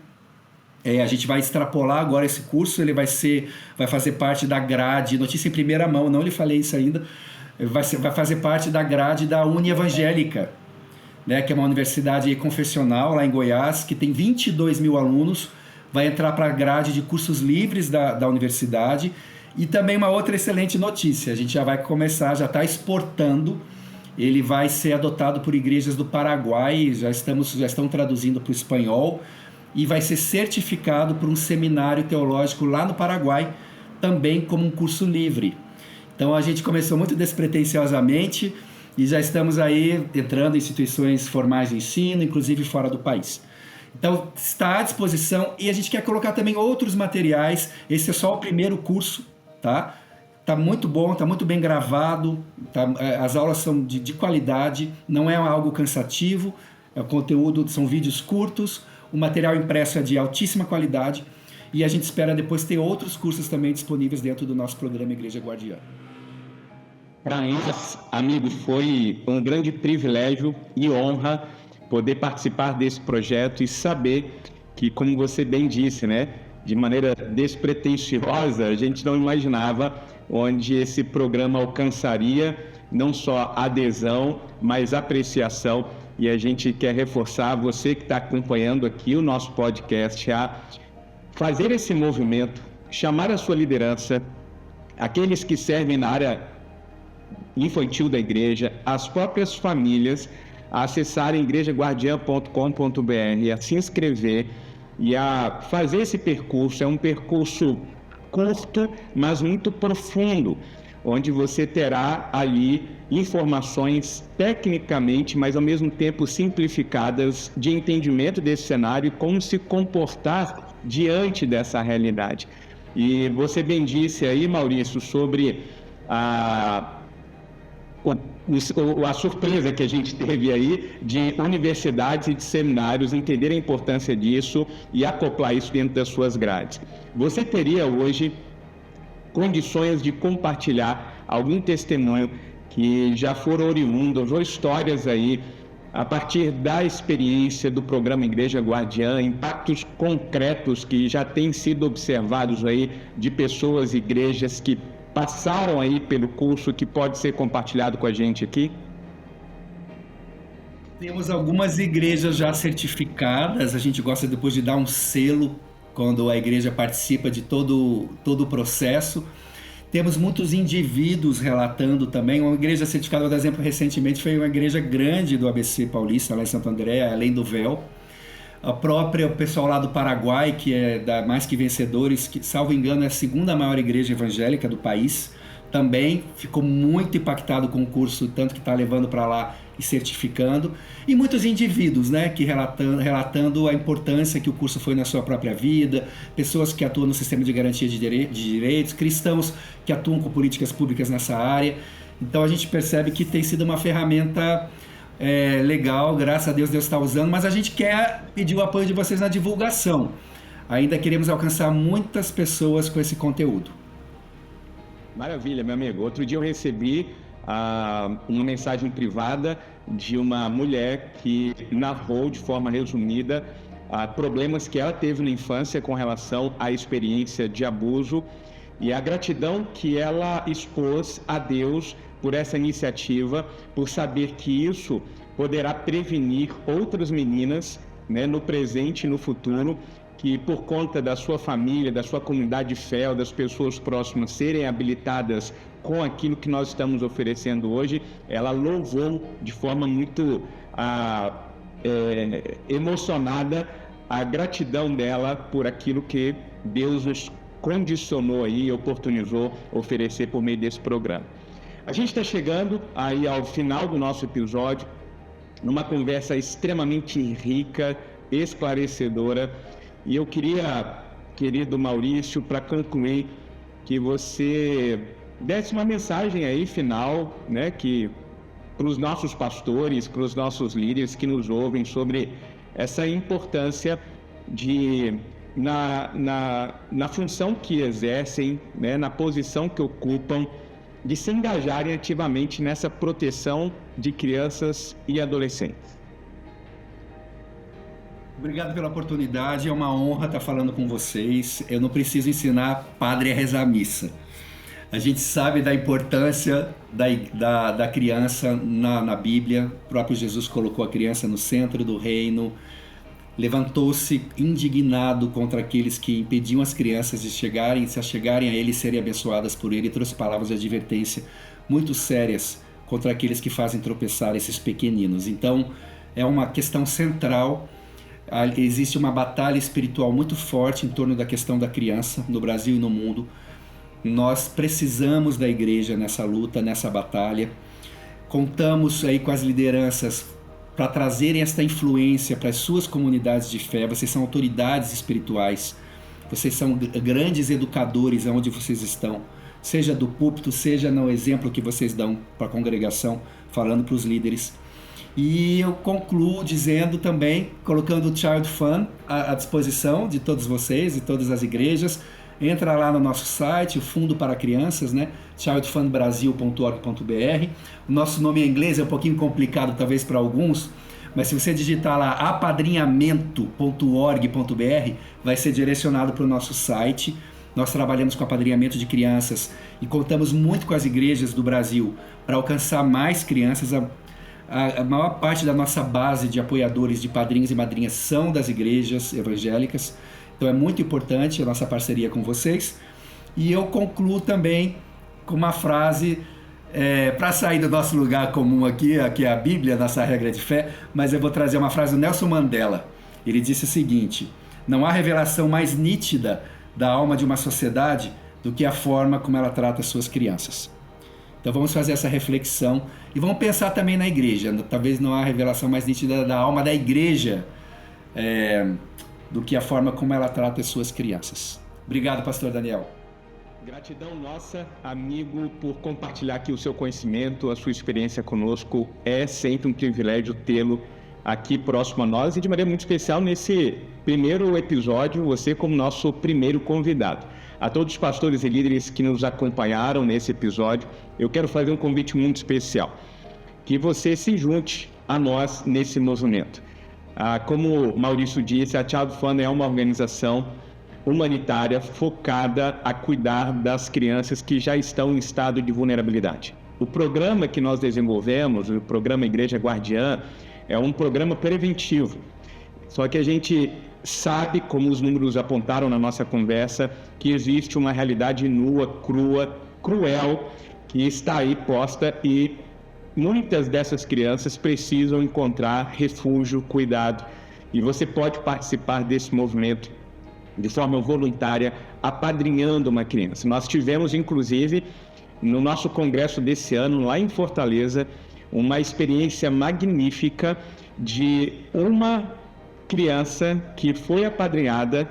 A gente vai extrapolar agora esse curso, ele vai fazer parte da grade, notícia em primeira mão, não lhe falei isso ainda, vai fazer parte da grade da Uni Evangélica, né, que é uma universidade confessional lá em Goiás, que tem 22 mil alunos, vai entrar para a grade de cursos livres da universidade. E também uma outra excelente notícia, a gente já vai começar, já está exportando, ele vai ser adotado por igrejas do Paraguai, já estão traduzindo para o espanhol, e vai ser certificado por um seminário teológico lá no Paraguai, também como um curso livre. Então a gente começou muito despretensiosamente e já estamos aí entrando em instituições formais de ensino, inclusive fora do país. Então está à disposição e a gente quer colocar também outros materiais. Esse é só o primeiro curso, tá? Tá muito bom, tá muito bem gravado, tá? As aulas são de qualidade, não é algo cansativo, o conteúdo são vídeos curtos, o material impresso é de altíssima qualidade e a gente espera depois ter outros cursos também disponíveis dentro do nosso programa Igreja Guardiã. Para nós, amigo, foi um grande privilégio e honra poder participar desse projeto e saber que, como você bem disse, né, de maneira despretensiosa, a gente não imaginava onde esse programa alcançaria não só adesão, mas apreciação e a gente quer reforçar você que está acompanhando aqui o nosso podcast a fazer esse movimento, chamar a sua liderança, aqueles que servem na área infantil da igreja, as próprias famílias, a acessarem igrejaguardiã.com.br, a se inscrever e a fazer esse percurso. É um percurso curto, mas muito profundo, onde você terá ali informações tecnicamente, mas ao mesmo tempo simplificadas, de entendimento desse cenário e como se comportar diante dessa realidade. E você bem disse aí, Maurício, sobre a surpresa que a gente teve aí de universidades e de seminários entender a importância disso e acoplar isso dentro das suas grades. Você teria hoje condições de compartilhar algum testemunho que já foram oriundos ou histórias aí a partir da experiência do programa Igreja Guardiã, impactos concretos que já têm sido observados aí de pessoas e igrejas que passaram aí pelo curso, que pode ser compartilhado com a gente aqui? Temos algumas igrejas já certificadas. A gente gosta depois de dar um selo quando a igreja participa de todo o processo. Temos muitos indivíduos relatando também. Uma igreja certificada, por exemplo, recentemente foi uma igreja grande do ABC Paulista, lá em Santo André, além do véu. A própria, o pessoal lá do Paraguai, que é da Mais Que Vencedores, que, salvo engano, é a segunda maior igreja evangélica do país, também ficou muito impactado com o curso, tanto que está levando para lá e certificando. E muitos indivíduos, né, que relatando a importância que o curso foi na sua própria vida, pessoas que atuam no sistema de garantia de direitos, cristãos que atuam com políticas públicas nessa área. Então a gente percebe que tem sido uma ferramenta legal, graças a Deus está usando, mas a gente quer pedir o apoio de vocês na divulgação. Ainda queremos alcançar muitas pessoas com esse conteúdo. Maravilha, meu amigo. Outro dia eu recebi uma mensagem privada de uma mulher que narrou de forma resumida problemas que ela teve na infância com relação à experiência de abuso e a gratidão que ela expôs a Deus por essa iniciativa, por saber que isso poderá prevenir outras meninas, né, no presente e no futuro, que por conta da sua família, da sua comunidade de fé, ou das pessoas próximas serem habilitadas com aquilo que nós estamos oferecendo hoje. Ela louvou de forma muito emocionada a gratidão dela por aquilo que Deus nos condicionou aí e oportunizou oferecer por meio desse programa. A gente está chegando aí ao final do nosso episódio, numa conversa extremamente rica, esclarecedora, e eu queria, querido Maurício, para concluir, que você desse uma mensagem aí final, né, que para os nossos pastores, para os nossos líderes que nos ouvem, sobre essa importância de na função que exercem, né, na posição que ocupam, de se engajarem ativamente nessa proteção de crianças e adolescentes. Obrigado pela oportunidade, é uma honra estar falando com vocês. Eu não preciso ensinar padre a rezar a missa. A gente sabe da importância da criança na Bíblia. O próprio Jesus colocou a criança no centro do reino, levantou-se indignado contra aqueles que impediam as crianças de se achegarem a ele e serem abençoadas por ele, e trouxe palavras de advertência muito sérias contra aqueles que fazem tropeçar esses pequeninos. Então, é uma questão central. Existe uma batalha espiritual muito forte em torno da questão da criança no Brasil e no mundo. Nós precisamos da igreja nessa luta, nessa batalha. Contamos aí com as lideranças para trazerem esta influência para as suas comunidades de fé. Vocês são autoridades espirituais, vocês são grandes educadores aonde vocês estão, seja do púlpito, seja no exemplo que vocês dão para a congregação, falando para os líderes. E eu concluo dizendo também, colocando o Child Fund à disposição de todos vocês e todas as igrejas. Entra lá no nosso site, o Fundo para Crianças, né? childfundbrasil.org.br. O nosso nome em inglês é um pouquinho complicado talvez para alguns, mas se você digitar lá apadrinhamento.org.br, vai ser direcionado para o nosso site. Nós trabalhamos com apadrinhamento de crianças e contamos muito com as igrejas do Brasil para alcançar mais crianças. A maior parte da nossa base de apoiadores, de padrinhos e madrinhas são das igrejas evangélicas. Então é muito importante a nossa parceria com vocês. E eu concluo também com uma frase, para sair do nosso lugar comum aqui é a Bíblia, nossa regra de fé, mas eu vou trazer uma frase do Nelson Mandela. Ele disse o seguinte: não há revelação mais nítida da alma de uma sociedade do que a forma como ela trata as suas crianças. Então vamos fazer essa reflexão e vamos pensar também na igreja. Talvez não há revelação mais nítida da alma da igreja do que a forma como ela trata as suas crianças. Obrigado, pastor Daniel. Gratidão nossa, amigo, por compartilhar aqui o seu conhecimento, a sua experiência conosco. É sempre um privilégio tê-lo aqui próximo a nós e de maneira muito especial nesse primeiro episódio, você como nosso primeiro convidado. A todos os pastores e líderes que nos acompanharam nesse episódio, eu quero fazer um convite muito especial, que você se junte a nós nesse movimento. Como o Maurício disse, a Child Fund é uma organização humanitária focada a cuidar das crianças que já estão em estado de vulnerabilidade. O programa que nós desenvolvemos, o programa Igreja Guardiã, é um programa preventivo. Só que a gente sabe, como os números apontaram na nossa conversa, que existe uma realidade nua, crua, cruel, que está aí posta e muitas dessas crianças precisam encontrar refúgio, cuidado. E você pode participar desse movimento de forma voluntária, apadrinhando uma criança. Nós tivemos, inclusive, no nosso congresso desse ano, lá em Fortaleza, uma experiência magnífica de uma criança que foi apadrinhada,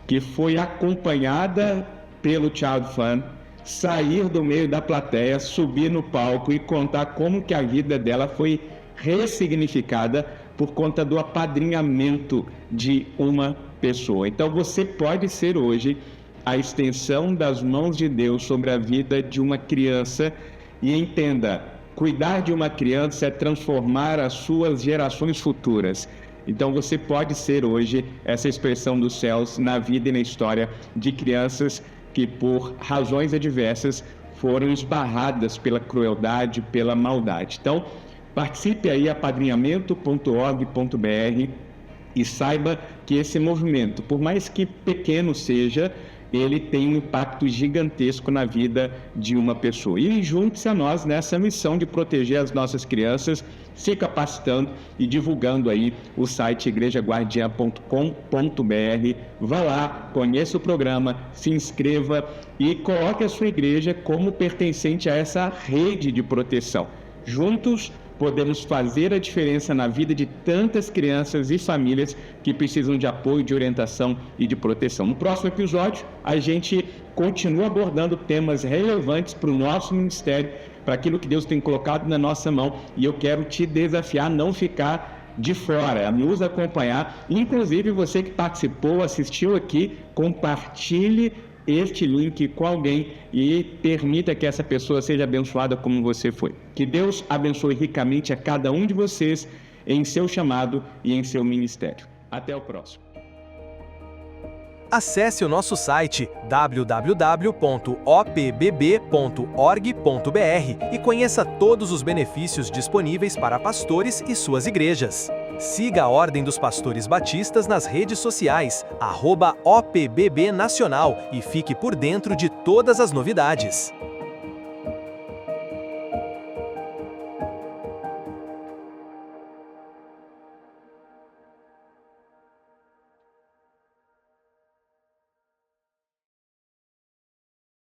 que foi acompanhada pelo Child Fund, sair do meio da plateia, subir no palco e contar como que a vida dela foi ressignificada por conta do apadrinhamento de uma pessoa. Então você pode ser hoje a extensão das mãos de Deus sobre a vida de uma criança e entenda, cuidar de uma criança é transformar as suas gerações futuras. Então você pode ser hoje essa expressão dos céus na vida e na história de crianças que por razões adversas foram esbarradas pela crueldade, pela maldade. Então participe aí, apadrinhamento.org.br, e saiba que esse movimento, por mais que pequeno seja, ele tem um impacto gigantesco na vida de uma pessoa. E junte-se a nós nessa missão de proteger as nossas crianças, se capacitando e divulgando aí o site igrejaguardiã.com.br. Vá lá, conheça o programa, se inscreva e coloque a sua igreja como pertencente a essa rede de proteção. Juntos, podemos fazer a diferença na vida de tantas crianças e famílias que precisam de apoio, de orientação e de proteção. No próximo episódio, a gente continua abordando temas relevantes para o nosso ministério, para aquilo que Deus tem colocado na nossa mão, e eu quero te desafiar a não ficar de fora, a nos acompanhar. Inclusive, você que participou, assistiu aqui, compartilhe este link com alguém e permita que essa pessoa seja abençoada como você foi. Que Deus abençoe ricamente a cada um de vocês em seu chamado e em seu ministério. Até o próximo. Acesse o nosso site www.opbb.org.br e conheça todos os benefícios disponíveis para pastores e suas igrejas. Siga a Ordem dos Pastores Batistas nas redes sociais, @OPBB Nacional, e fique por dentro de todas as novidades.